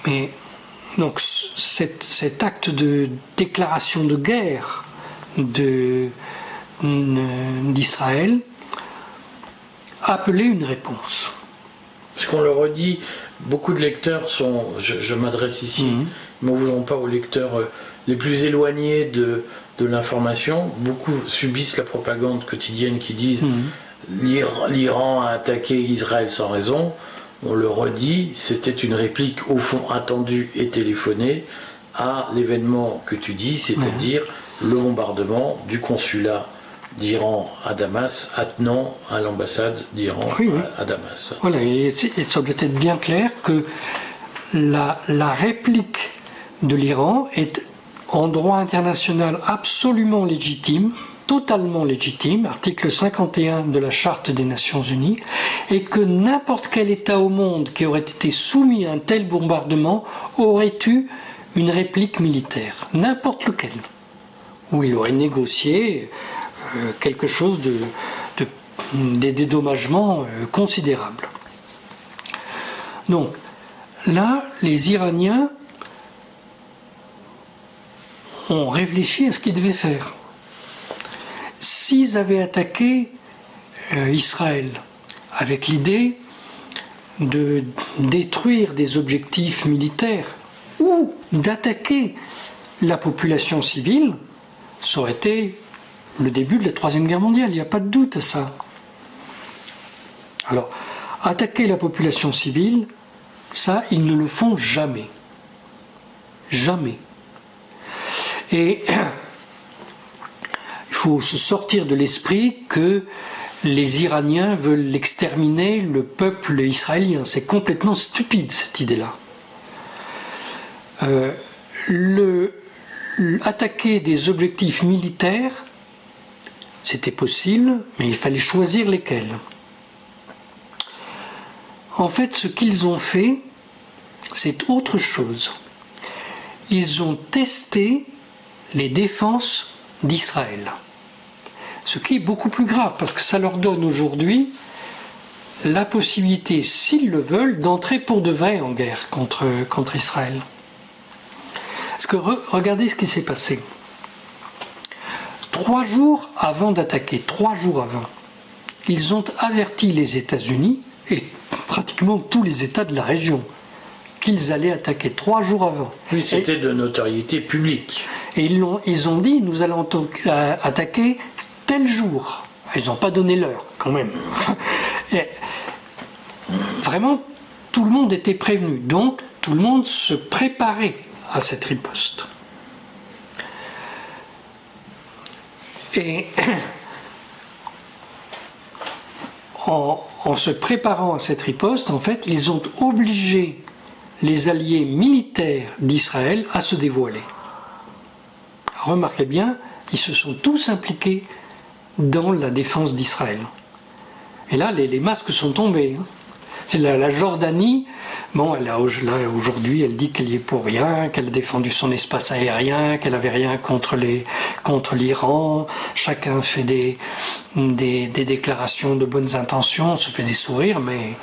Mais donc cet acte de déclaration de guerre d'Israël appelait une réponse. Parce qu'on le redit, beaucoup de lecteurs sont, je m'adresse ici, ne voulons pas aux lecteurs les plus éloignés de l'information, beaucoup subissent la propagande quotidienne qui disent l'Iran a attaqué Israël sans raison. On le redit, c'était une réplique au fond attendue et téléphonée à l'événement que tu dis, c'est-à-dire le bombardement du consulat d'Iran à Damas, attenant à l'ambassade d'Iran à Damas. Voilà, et ça doit être bien clair que la réplique de l'Iran est en droit international absolument légitime, totalement légitime, article 51 de la Charte des Nations Unies, et que n'importe quel État au monde qui aurait été soumis à un tel bombardement aurait eu une réplique militaire, n'importe lequel, où il aurait négocié quelque chose des dédommagements considérables. Donc là, les Iraniens ont réfléchi à ce qu'ils devaient faire. S'ils avaient attaqué Israël avec l'idée de détruire des objectifs militaires ou d'attaquer la population civile, ça aurait été le début de la Troisième Guerre mondiale, il n'y a pas de doute à ça. Alors, attaquer la population civile, ça, ils ne le font jamais. Jamais. Et il faut se sortir de l'esprit que les Iraniens veulent exterminer le peuple israélien. C'est complètement stupide, cette idée-là. Attaquer des objectifs militaires, c'était possible, mais il fallait choisir lesquels. En fait, ce qu'ils ont fait, c'est autre chose. Ils ont testé les défenses d'Israël. Ce qui est beaucoup plus grave, parce que ça leur donne aujourd'hui la possibilité, s'ils le veulent, d'entrer pour de vrai en guerre contre Israël. Parce que regardez ce qui s'est passé. 3 jours avant d'attaquer, 3 jours avant, ils ont averti les États-Unis et pratiquement tous les États de la région qu'ils allaient attaquer 3 jours avant. Oui, c'était de notoriété publique. Et ils ont dit, nous allons attaquer tel jour. Ils n'ont pas donné l'heure, quand même. Et vraiment, tout le monde était prévenu. Donc, tout le monde se préparait à cette riposte. Et en se préparant à cette riposte, en fait, ils ont obligé les alliés militaires d'Israël à se dévoiler. Remarquez bien, ils se sont tous impliqués dans la défense d'Israël. Et là, les masques sont tombés. C'est la Jordanie, bon, là aujourd'hui, elle dit qu'elle y est pour rien, qu'elle a défendu son espace aérien, qu'elle n'avait rien contre l'Iran. Chacun fait des déclarations de bonnes intentions, se fait des sourires, mais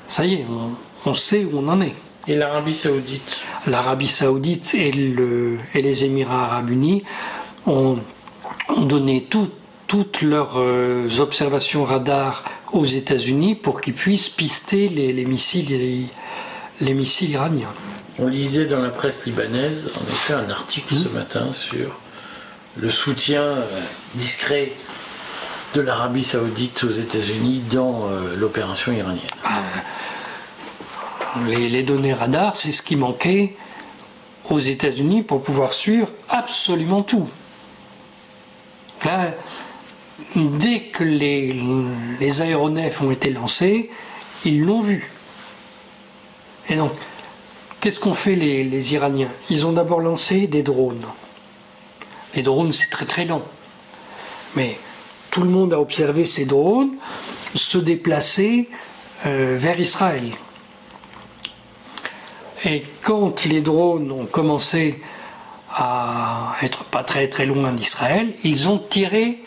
ça y est, on sait où on en est. Et l'Arabie Saoudite? L'Arabie Saoudite et les Émirats Arabes Unis ont donné toutes leurs observations radar aux États-Unis pour qu'ils puissent pister les missiles iraniens. On lisait dans la presse libanaise, en effet, un article ce matin sur le soutien discret de l'Arabie Saoudite aux États-Unis dans l'opération iranienne. Les données radar, c'est ce qui manquait aux États-Unis pour pouvoir suivre absolument tout. Là, dès que les aéronefs ont été lancés, ils l'ont vu. Et donc, qu'est-ce qu'ont fait les Iraniens? Ils ont d'abord lancé des drones. Les drones, c'est très très lent. Mais tout le monde a observé ces drones se déplacer vers Israël. Et quand les drones ont commencé à être pas très très loin d'Israël, ils ont tiré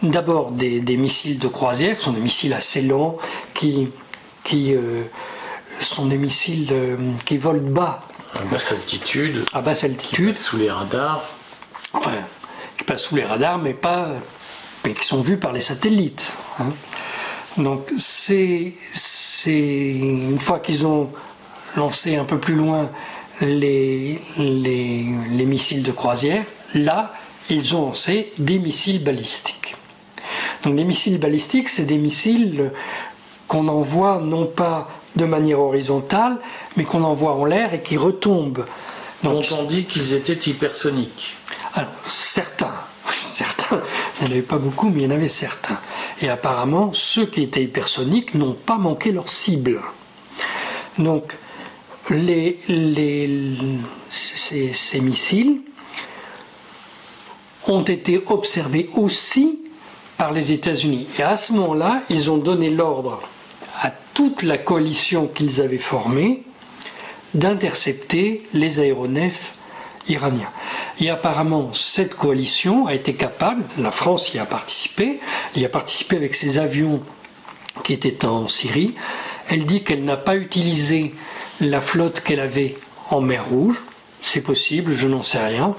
d'abord des missiles de croisière, qui sont des missiles assez lents, qui sont des missiles qui volent bas. À basse altitude. À basse altitude. Sous les radars. Enfin, qui passent sous les radars, mais qui sont vus par les satellites. Hein. Donc c'est une fois qu'ils ont lancé un peu plus loin les missiles de croisière, là, ils ont lancé des missiles balistiques. Donc les missiles balistiques, c'est des missiles qu'on envoie non pas de manière horizontale, mais qu'on envoie en l'air et qui retombent. Donc, on dit qu'ils étaient hypersoniques. Alors, certains, il n'y en avait pas beaucoup, mais il y en avait certains. Et apparemment, ceux qui étaient hypersoniques n'ont pas manqué leur cible. Donc, ces missiles ont été observés aussi par les États-Unis. Et à ce moment-là, ils ont donné l'ordre à toute la coalition qu'ils avaient formée d'intercepter les aéronefs iraniens. Et apparemment, cette coalition a été capable, la France y a participé avec ses avions qui étaient en Syrie. Elle dit qu'elle n'a pas utilisé la flotte qu'elle avait en mer Rouge. C'est possible, je n'en sais rien.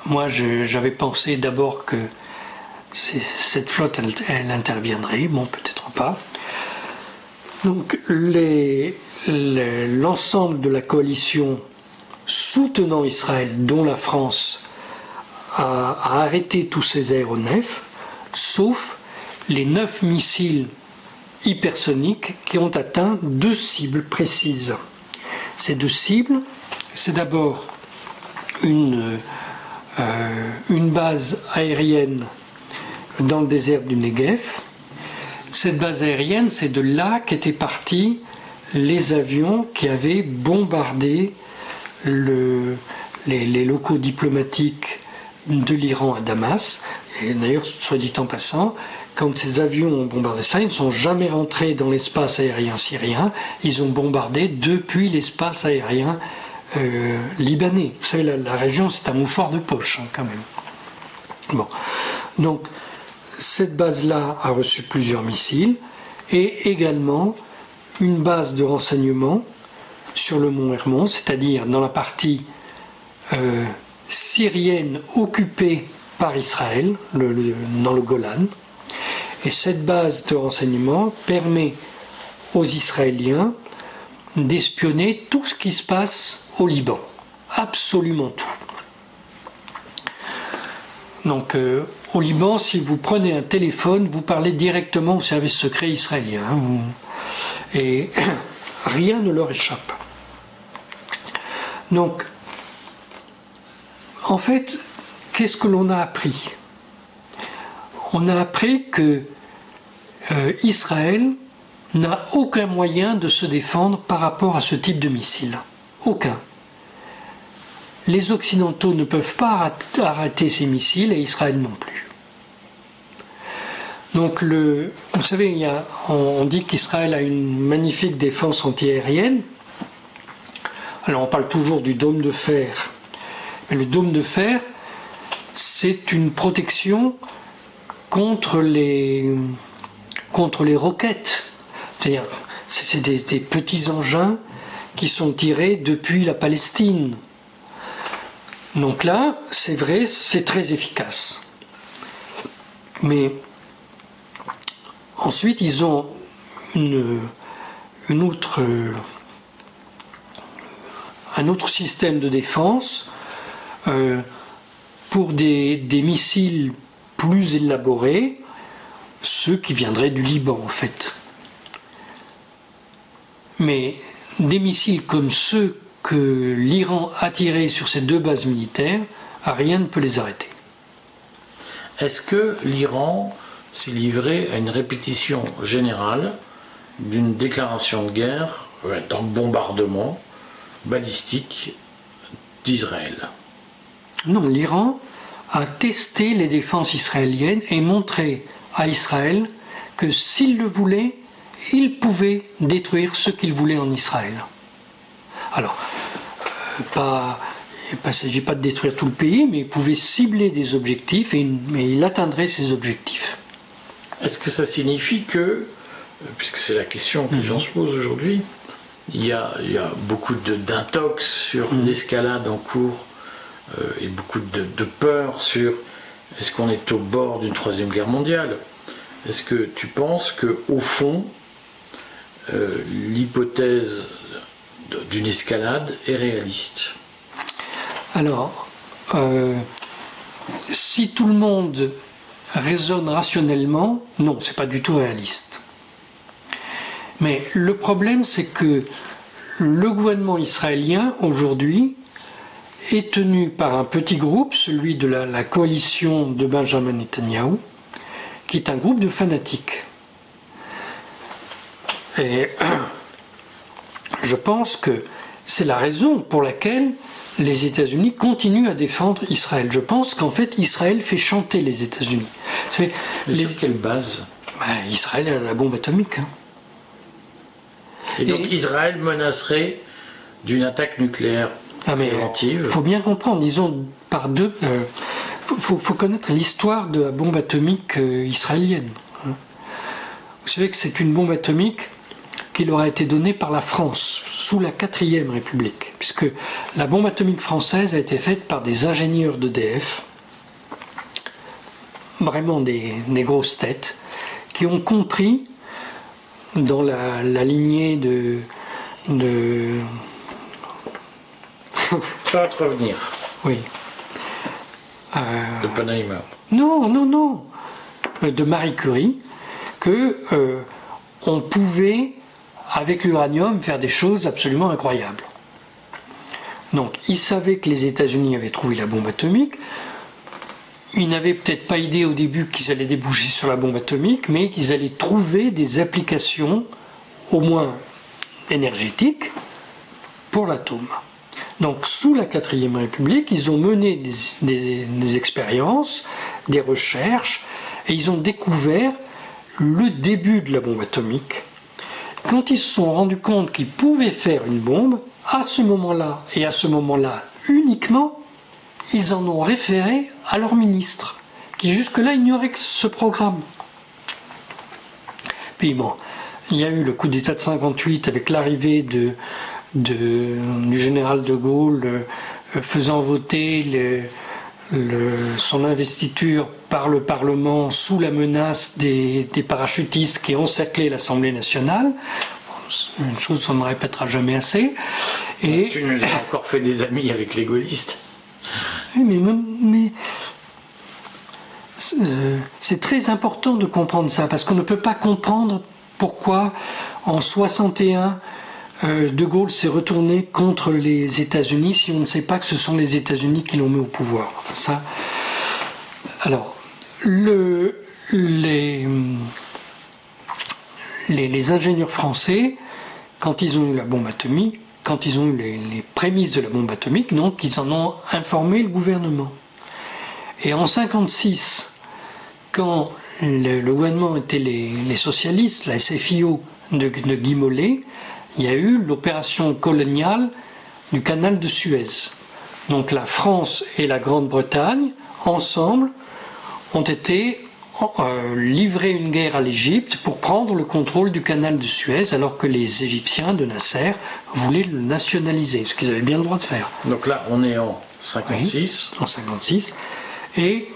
Moi, j'avais pensé d'abord que cette flotte, elle interviendrait. Bon, peut-être pas. Donc, l'ensemble de la coalition soutenant Israël, dont la France, a arrêté tous ces aéronefs, sauf les 9 missiles hypersoniques qui ont atteint 2 cibles précises. Ces 2 cibles, c'est d'abord une base aérienne dans le désert du Negev. Cette base aérienne, c'est de là qu'étaient partis les avions qui avaient bombardé les locaux diplomatiques de l'Iran à Damas. Et d'ailleurs, soit dit en passant, quand ces avions ont bombardé ça, ils ne sont jamais rentrés dans l'espace aérien syrien, ils ont bombardé depuis l'espace aérien libanais. Vous savez, la région, c'est un mouchoir de poche, hein, quand même. Bon. Donc, cette base-là a reçu plusieurs missiles, et également une base de renseignement sur le mont Hermon, c'est-à-dire dans la partie syrienne occupée par Israël, dans le Golan. Et cette base de renseignement permet aux Israéliens d'espionner tout ce qui se passe au Liban. Absolument tout. Donc au Liban, si vous prenez un téléphone, vous parlez directement au service secret israélien. Hein, et rien ne leur échappe. Donc, en fait, qu'est-ce que l'on a appris? On a appris que Israël n'a aucun moyen de se défendre par rapport à ce type de missile. Aucun. Les Occidentaux ne peuvent pas arrêter ces missiles et Israël non plus. Donc, vous savez, on dit qu'Israël a une magnifique défense antiaérienne. Alors, on parle toujours du dôme de fer. Mais le dôme de fer, c'est une protection contre les roquettes. C'est-à-dire, c'est des petits engins qui sont tirés depuis la Palestine. Donc là, c'est vrai, c'est très efficace. Mais ensuite, ils ont un autre système de défense pour des missiles plus élaborés, ceux qui viendraient du Liban en fait. Mais des missiles comme ceux que l'Iran a tirés sur ces deux bases militaires, rien ne peut les arrêter. Est-ce que l'Iran s'est livré à une répétition générale d'une déclaration de guerre, d'un bombardement balistique d'Israël? Non, l'Iran a testé les défenses israéliennes et montré à Israël que s'il le voulait, il pouvait détruire ce qu'il voulait en Israël. Alors, il ne s'agit pas de détruire tout le pays, mais il pouvait cibler des objectifs et il atteindrait ces objectifs. Est-ce que ça signifie que, puisque c'est la question que les gens se posent aujourd'hui, il y a beaucoup d'intox sur l'escalade en cours et beaucoup de peur sur est-ce qu'on est au bord d'une troisième guerre mondiale? Est-ce que tu penses qu'au fond, l'hypothèse d'une escalade est réaliste? Alors, si tout le monde raisonne rationnellement, non, c'est pas du tout réaliste. Mais le problème, c'est que le gouvernement israélien, aujourd'hui, est tenu par un petit groupe, celui de la coalition de Benjamin Netanyahou, qui est un groupe de fanatiques. Et je pense que c'est la raison pour laquelle les États-Unis continuent à défendre Israël. Je pense qu'en fait, Israël fait chanter les États-Unis. Sur quelle base? Israël a la bombe atomique. Hein. Et donc Israël menacerait d'une attaque nucléaire préventive. Il faut bien comprendre, disons, par deux. Faut connaître l'histoire de la bombe atomique israélienne. Hein. Vous savez que c'est une bombe atomique qui leur a été donnée par la France sous la 4e République, puisque la bombe atomique française a été faite par des ingénieurs d'EDF, vraiment des grosses têtes, qui ont compris dans la lignée de Ça va te revenir. Oui. De Oppenheimer. Non. De Marie Curie, que on pouvait, avec l'uranium, faire des choses absolument incroyables. Donc, ils savaient que les États-Unis avaient trouvé la bombe atomique. Ils n'avaient peut-être pas idée au début qu'ils allaient déboucher sur la bombe atomique, mais qu'ils allaient trouver des applications, au moins énergétiques, pour l'atome. Donc, sous la 4e République, ils ont mené des expériences, des recherches, et ils ont découvert le début de la bombe atomique. Quand ils se sont rendus compte qu'ils pouvaient faire une bombe, à ce moment-là, et à ce moment-là uniquement, ils en ont référé à leur ministre, qui jusque-là ignorait ce programme. Puis bon, il y a eu le coup d'État de 58 avec l'arrivée du général de Gaulle faisant voter son investiture par le Parlement sous la menace des parachutistes qui encerclaient l'Assemblée nationale. Une chose qu'on ne répétera jamais assez. Et tu nous as encore fait des amis avec les gaullistes. Oui, mais c'est très important de comprendre ça, parce qu'on ne peut pas comprendre pourquoi en 61 De Gaulle s'est retourné contre les États-Unis si on ne sait pas que ce sont les États-Unis qui l'ont mis au pouvoir. Enfin, ça. Alors, les ingénieurs français, quand ils ont eu la bombe atomique, quand ils ont eu les prémices de la bombe atomique, donc ils en ont informé le gouvernement. Et en 1956, quand le gouvernement était les socialistes, la SFIO de Guy Mollet, il y a eu l'opération coloniale du canal de Suez. Donc la France et la Grande-Bretagne, ensemble, ont été livrer une guerre à l'Égypte pour prendre le contrôle du canal de Suez, alors que les Égyptiens de Nasser voulaient le nationaliser, ce qu'ils avaient bien le droit de faire. Donc là, on est en 56. Oui, en 56. Et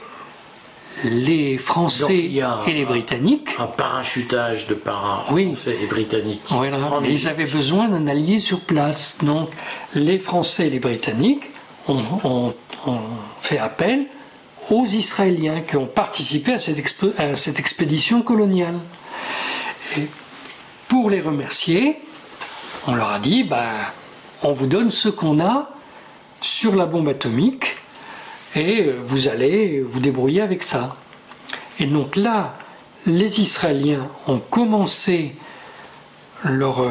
les Français et les Britanniques... Un parachutage de Français et Britanniques. Voilà, mais ils avaient besoin d'un allié sur place. Donc les Français et les Britanniques ont fait appel aux Israéliens qui ont participé à cette expédition coloniale. Et pour les remercier, on leur a dit, on vous donne ce qu'on a sur la bombe atomique et vous allez vous débrouiller avec ça. Et donc là, les Israéliens ont commencé leur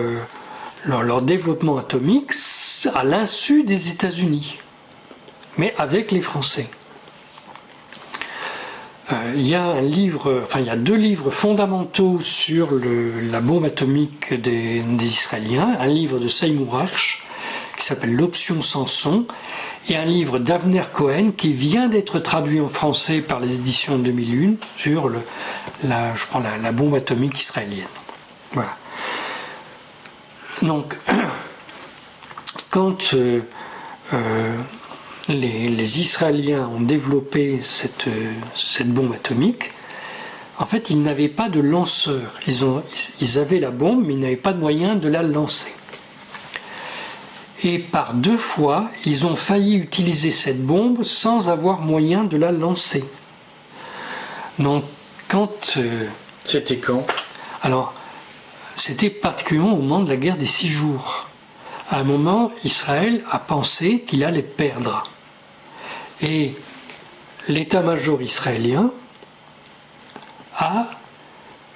développement atomique à l'insu des États-Unis, mais avec les Français. Il y a deux livres fondamentaux sur la bombe atomique des Israéliens. Un livre de Seymour Hersh qui s'appelle L'option Samson et un livre d'Avner Cohen qui vient d'être traduit en français par les éditions 2001 sur la bombe atomique israélienne. Voilà. Donc, quand les Israéliens ont développé cette bombe atomique, en fait, ils n'avaient pas de lanceur. Ils avaient la bombe, mais ils n'avaient pas de moyen de la lancer. Et par 2 fois, ils ont failli utiliser cette bombe sans avoir moyen de la lancer. Donc, C'était quand? Alors, c'était particulièrement au moment de la guerre des 6 jours. À un moment, Israël a pensé qu'il allait perdre. Et l'état-major israélien a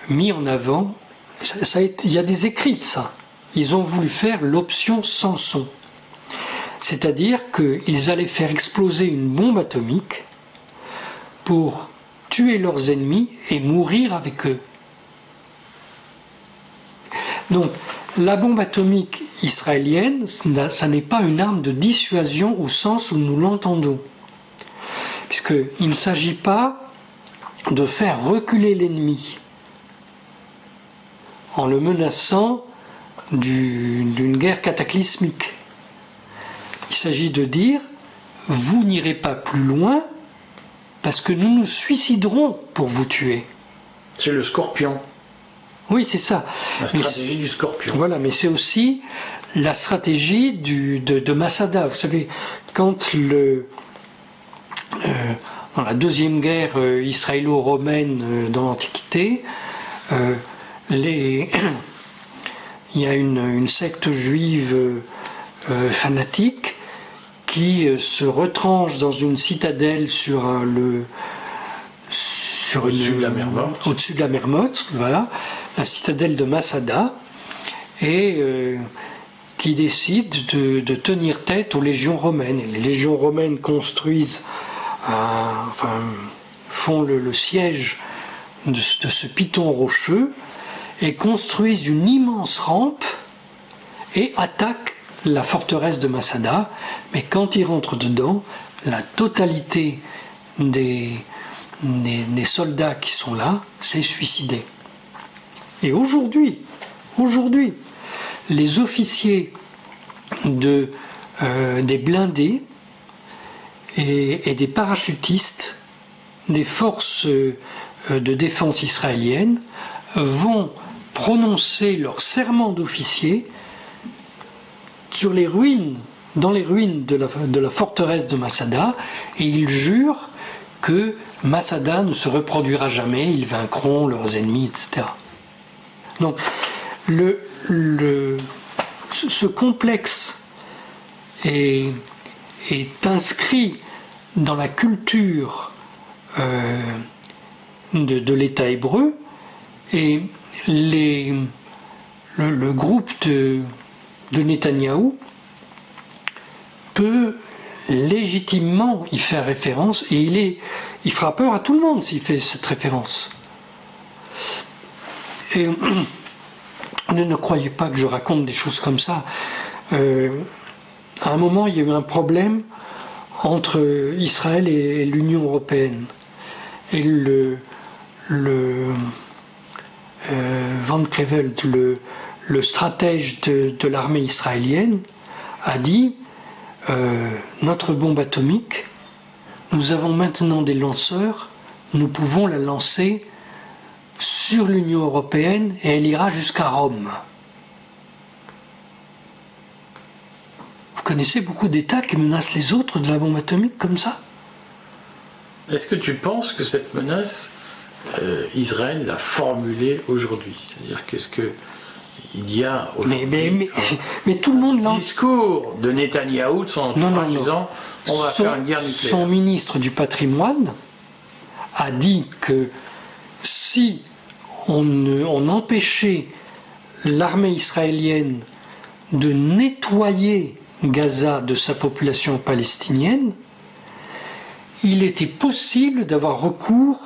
mis en avant, il y a des écrits de ça, ils ont voulu faire l'option Samson. C'est-à-dire qu'ils allaient faire exploser une bombe atomique pour tuer leurs ennemis et mourir avec eux. Donc, la bombe atomique israélienne, ça n'est pas une arme de dissuasion au sens où nous l'entendons. Puisqu'il ne s'agit pas de faire reculer l'ennemi en le menaçant d'une guerre cataclysmique. Il s'agit de dire, vous n'irez pas plus loin parce que nous nous suiciderons pour vous tuer. C'est le scorpion. Oui, c'est ça. La stratégie du scorpion. Voilà, mais c'est aussi la stratégie de Masada. Vous savez, quand dans la deuxième guerre israélo-romaine dans l'Antiquité, il y a une secte juive fanatique qui se retranche dans une citadelle au-dessus de la mer Morte, voilà, la citadelle de Masada, et qui décide de tenir tête aux légions romaines. Et les légions romaines font le siège de ce piton rocheux et construisent une immense rampe et attaquent la forteresse de Masada. Mais quand ils rentrent dedans, la totalité des soldats qui sont là s'est suicidé. Et aujourd'hui, les officiers des blindés et des parachutistes des forces de défense israéliennes vont prononcer leur serment d'officier sur les ruines, dans les ruines de la forteresse de Masada, et ils jurent que Masada ne se reproduira jamais, ils vaincront leurs ennemis, etc. Donc, ce complexe est inscrit dans la culture de l'État hébreu, et le groupe de Netanyahou peut légitimement y faire référence, et il fera peur à tout le monde s'il fait cette référence. Et ne croyez pas que je raconte des choses comme ça. À un moment, il y a eu un problème entre Israël et l'Union européenne. Et Van Creveld, le stratège de l'armée israélienne, a dit notre bombe atomique, nous avons maintenant des lanceurs, nous pouvons la lancer sur l'Union européenne et elle ira jusqu'à Rome. Vous connaissez beaucoup d'États qui menacent les autres de la bombe atomique comme ça? Est-ce que tu penses que cette menace, Israël l'a formulée aujourd'hui? C'est-à-dire qu'est-ce que il y a mais tout le monde un discours de Netanyahou de son entourage disant on va faire une guerre nucléaire. Son ministre du patrimoine a dit que si on empêchait l'armée israélienne de nettoyer Gaza de sa population palestinienne, il était possible d'avoir recours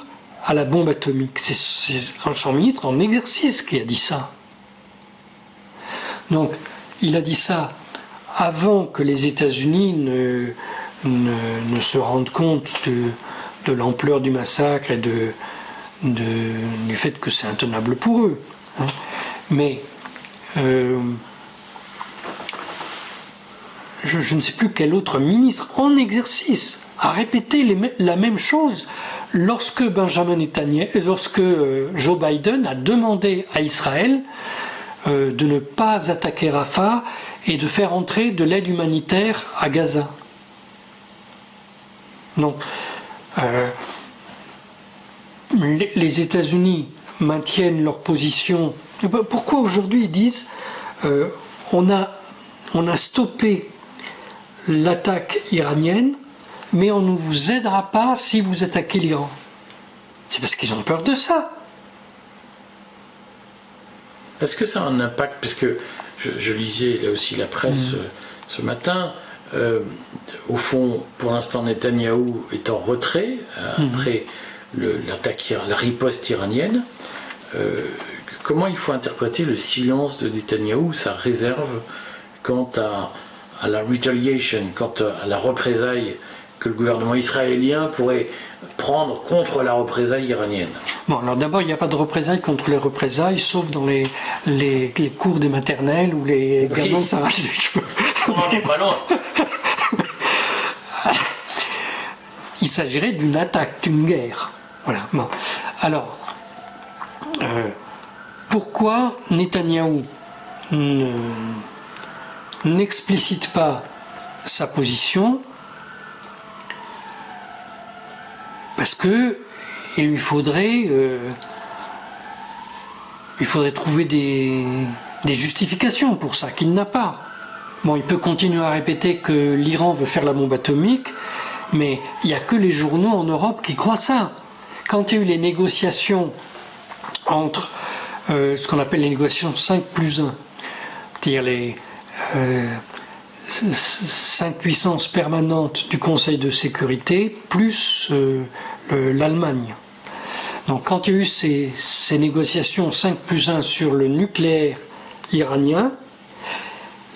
à la bombe atomique. C'est son ministre en exercice qui a dit ça. Donc, il a dit ça avant que les États-Unis ne se rendent compte de l'ampleur du massacre et du fait que c'est intenable pour eux. Hein. Mais je ne sais plus quel autre ministre en exercice a répété la même chose lorsque Joe Biden a demandé à Israël de ne pas attaquer Rafah et de faire entrer de l'aide humanitaire à Gaza. Donc, les États-Unis maintiennent leur position. Pourquoi aujourd'hui ils disent on a stoppé l'attaque iranienne, mais on ne vous aidera pas si vous attaquez l'Iran? C'est parce qu'ils ont peur de ça. Est-ce que ça a un impact? Parce que je lisais là aussi la presse ce matin. Au fond, pour l'instant, Netanyahou est en retrait après la riposte iranienne. Comment il faut interpréter le silence de Netanyahou, sa réserve quant à la retaliation, quant à la représaille que le gouvernement israélien pourrait prendre contre la représaille iranienne? Bon, alors d'abord, il n'y a pas de représailles contre les représailles, sauf dans les cours des maternelles où les gamins s'arrachent les cheveux. On n'en est pas loin. Il s'agirait d'une attaque, d'une guerre. Voilà. Bon. Alors, pourquoi Netanyahou n'explicite pas sa position? Parce que il lui faudrait trouver des justifications pour ça qu'il n'a pas. Bon, il peut continuer à répéter que l'Iran veut faire la bombe atomique, mais il n'y a que les journaux en Europe qui croient ça. Quand il y a eu les négociations entre ce qu'on appelle les négociations 5+1, c'est-à-dire les 5 puissances permanentes du Conseil de sécurité, plus l'Allemagne. Donc quand il y a eu ces négociations 5+1 sur le nucléaire iranien,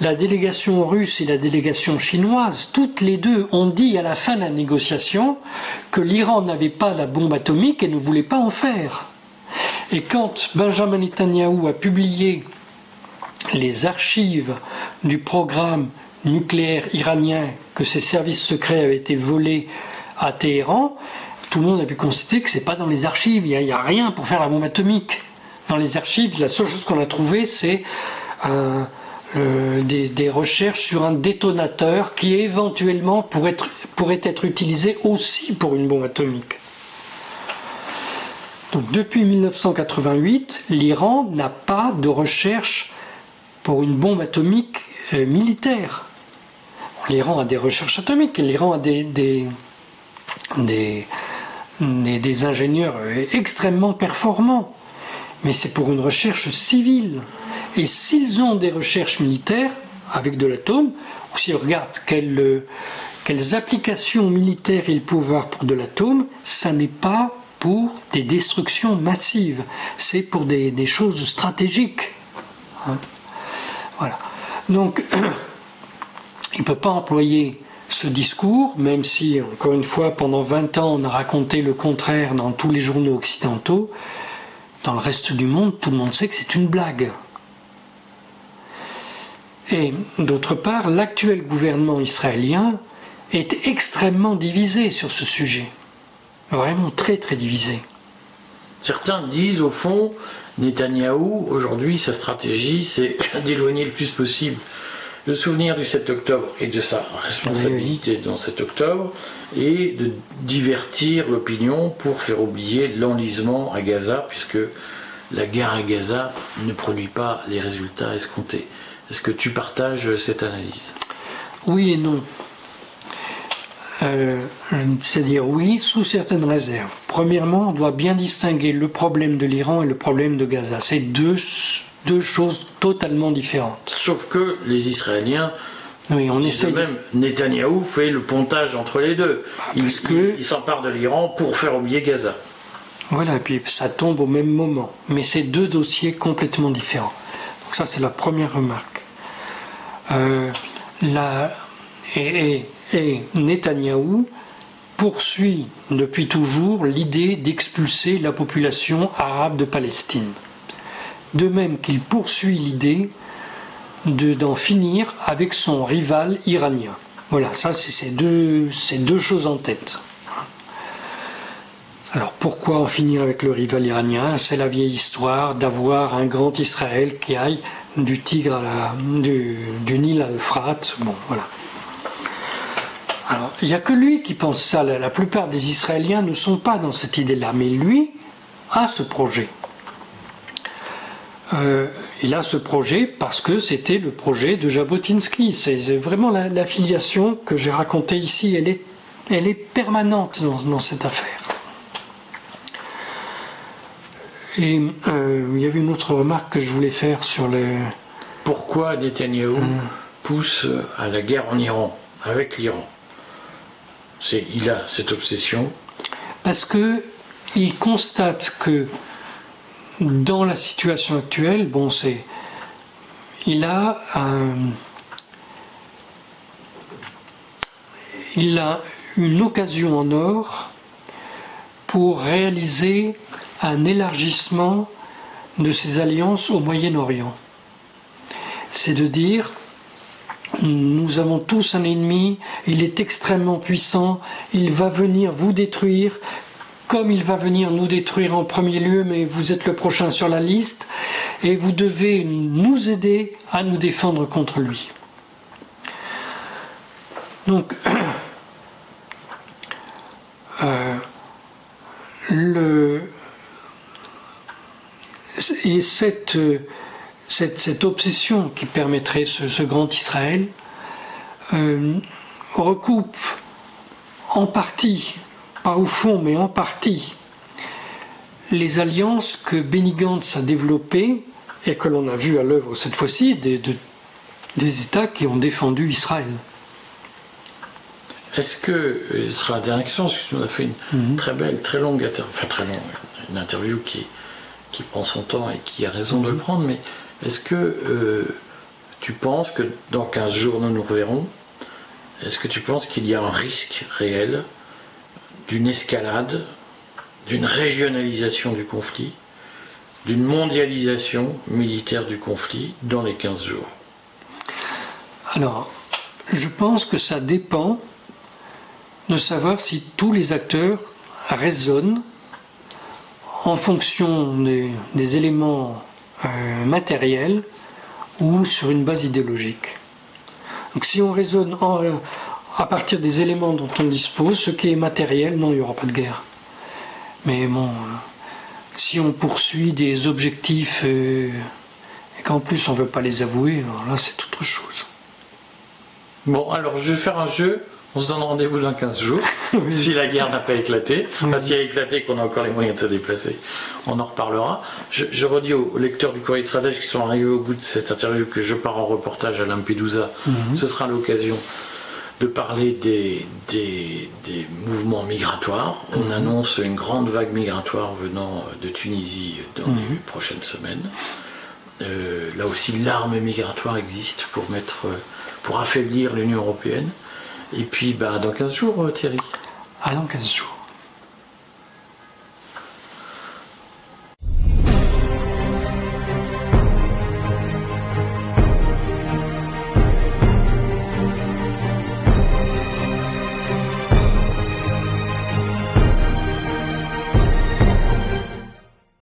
la délégation russe et la délégation chinoise, toutes les deux ont dit à la fin de la négociation que l'Iran n'avait pas la bombe atomique et ne voulait pas en faire. Et quand Benjamin Netanyahou a publié les archives du programme nucléaire iranien, que ses services secrets avaient été volés à Téhéran, tout le monde a pu constater que c'est pas dans les archives, il n'y a rien pour faire la bombe atomique. Dans les archives, la seule chose qu'on a trouvée, c'est des recherches sur un détonateur qui éventuellement pourrait être utilisé aussi pour une bombe atomique. Donc depuis 1988, l'Iran n'a pas de recherche pour une bombe atomique militaire. L'Iran a des recherches atomiques, l'Iran a des ingénieurs extrêmement performants, mais c'est pour une recherche civile. Et s'ils ont des recherches militaires avec de l'atome, ou s'ils regardent quelles applications militaires ils peuvent avoir pour de l'atome, ça n'est pas pour des destructions massives, c'est pour des choses stratégiques. Voilà. Donc, il ne peut pas employer ce discours, même si, encore une fois, pendant 20 ans, on a raconté le contraire dans tous les journaux occidentaux. Dans le reste du monde, tout le monde sait que c'est une blague. Et d'autre part, l'actuel gouvernement israélien est extrêmement divisé sur ce sujet. Vraiment très très divisé. Certains disent au fond, Netanyahou, aujourd'hui, sa stratégie, c'est d'éloigner le plus possible le souvenir du 7 octobre et de sa responsabilité dans 7 octobre, et de divertir l'opinion pour faire oublier l'enlisement à Gaza, puisque la guerre à Gaza ne produit pas les résultats escomptés. Est-ce que tu partages cette analyse? Oui et non. C'est-à-dire oui, sous certaines réserves. Premièrement, on doit bien distinguer le problème de l'Iran et le problème de Gaza. C'est deux choses totalement différentes. Sauf que les Israéliens, oui, on essaie même Netanyahou fait le pontage entre les deux. Il s'empare de l'Iran pour faire oublier Gaza. Voilà, et puis ça tombe au même moment. Mais c'est deux dossiers complètement différents. Donc ça, c'est la première remarque. Et Netanyahou poursuit depuis toujours l'idée d'expulser la population arabe de Palestine. De même qu'il poursuit l'idée d'en finir avec son rival iranien. Voilà, ça c'est deux choses en tête. Alors pourquoi en finir avec le rival iranien? C'est la vieille histoire d'avoir un grand Israël qui aille du Tigre du Nil à l'Euphrate. Bon, voilà. Alors, il n'y a que lui qui pense ça. La plupart des Israéliens ne sont pas dans cette idée-là, mais lui a ce projet. Il a ce projet parce que c'était le projet de Jabotinsky. C'est vraiment la filiation que j'ai racontée ici. Elle est permanente dans cette affaire. Et il y avait une autre remarque que je voulais faire sur le... Pourquoi Netanyahou pousse à la guerre en Iran, avec l'Iran? Il a cette obsession. Parce qu'il constate que dans la situation actuelle, il a une occasion en or pour réaliser un élargissement de ses alliances au Moyen-Orient. C'est de dire, nous avons tous un ennemi, il est extrêmement puissant, il va venir vous détruire, comme il va venir nous détruire en premier lieu, mais vous êtes le prochain sur la liste, et vous devez nous aider à nous défendre contre lui. Donc, et cette obsession qui permettrait ce grand Israël recoupe en partie, pas au fond, mais en partie, les alliances que Benny Gantz a développées et que l'on a vu à l'œuvre cette fois-ci des États qui ont défendu Israël. Est-ce que, ce sera la dernière question, parce que tu nous as fait une très belle, très longue une interview qui prend son temps et qui a raison de le prendre, mais est-ce que tu penses que dans 15 jours nous nous reverrons? Est-ce que tu penses qu'il y a un risque réel d'une escalade, d'une régionalisation du conflit, d'une mondialisation militaire du conflit dans les 15 jours? Alors, je pense que ça dépend de savoir si tous les acteurs raisonnent en fonction des éléments matériels ou sur une base idéologique. Donc si on raisonne à partir des éléments dont on dispose, ce qui est matériel, non, il n'y aura pas de guerre. Mais bon, si on poursuit des objectifs et qu'en plus on ne veut pas les avouer, alors là c'est autre chose. Bon, alors je vais faire un jeu. On se donne rendez-vous dans 15 jours, si la guerre n'a pas éclaté. Parce qu'il a éclaté, qu'on a encore les moyens de se déplacer, on en reparlera. Je redis aux lecteurs du Courrier de Stratège qui sont arrivés au bout de cette interview que je pars en reportage à Lampedusa. Ce sera l'occasion de parler des mouvements migratoires. On annonce une grande vague migratoire venant de Tunisie dans les prochaines semaines. Là aussi, l'arme migratoire existe pour affaiblir l'Union européenne. Et puis, dans 15 jours, Thierry. Ah, dans 15 jours.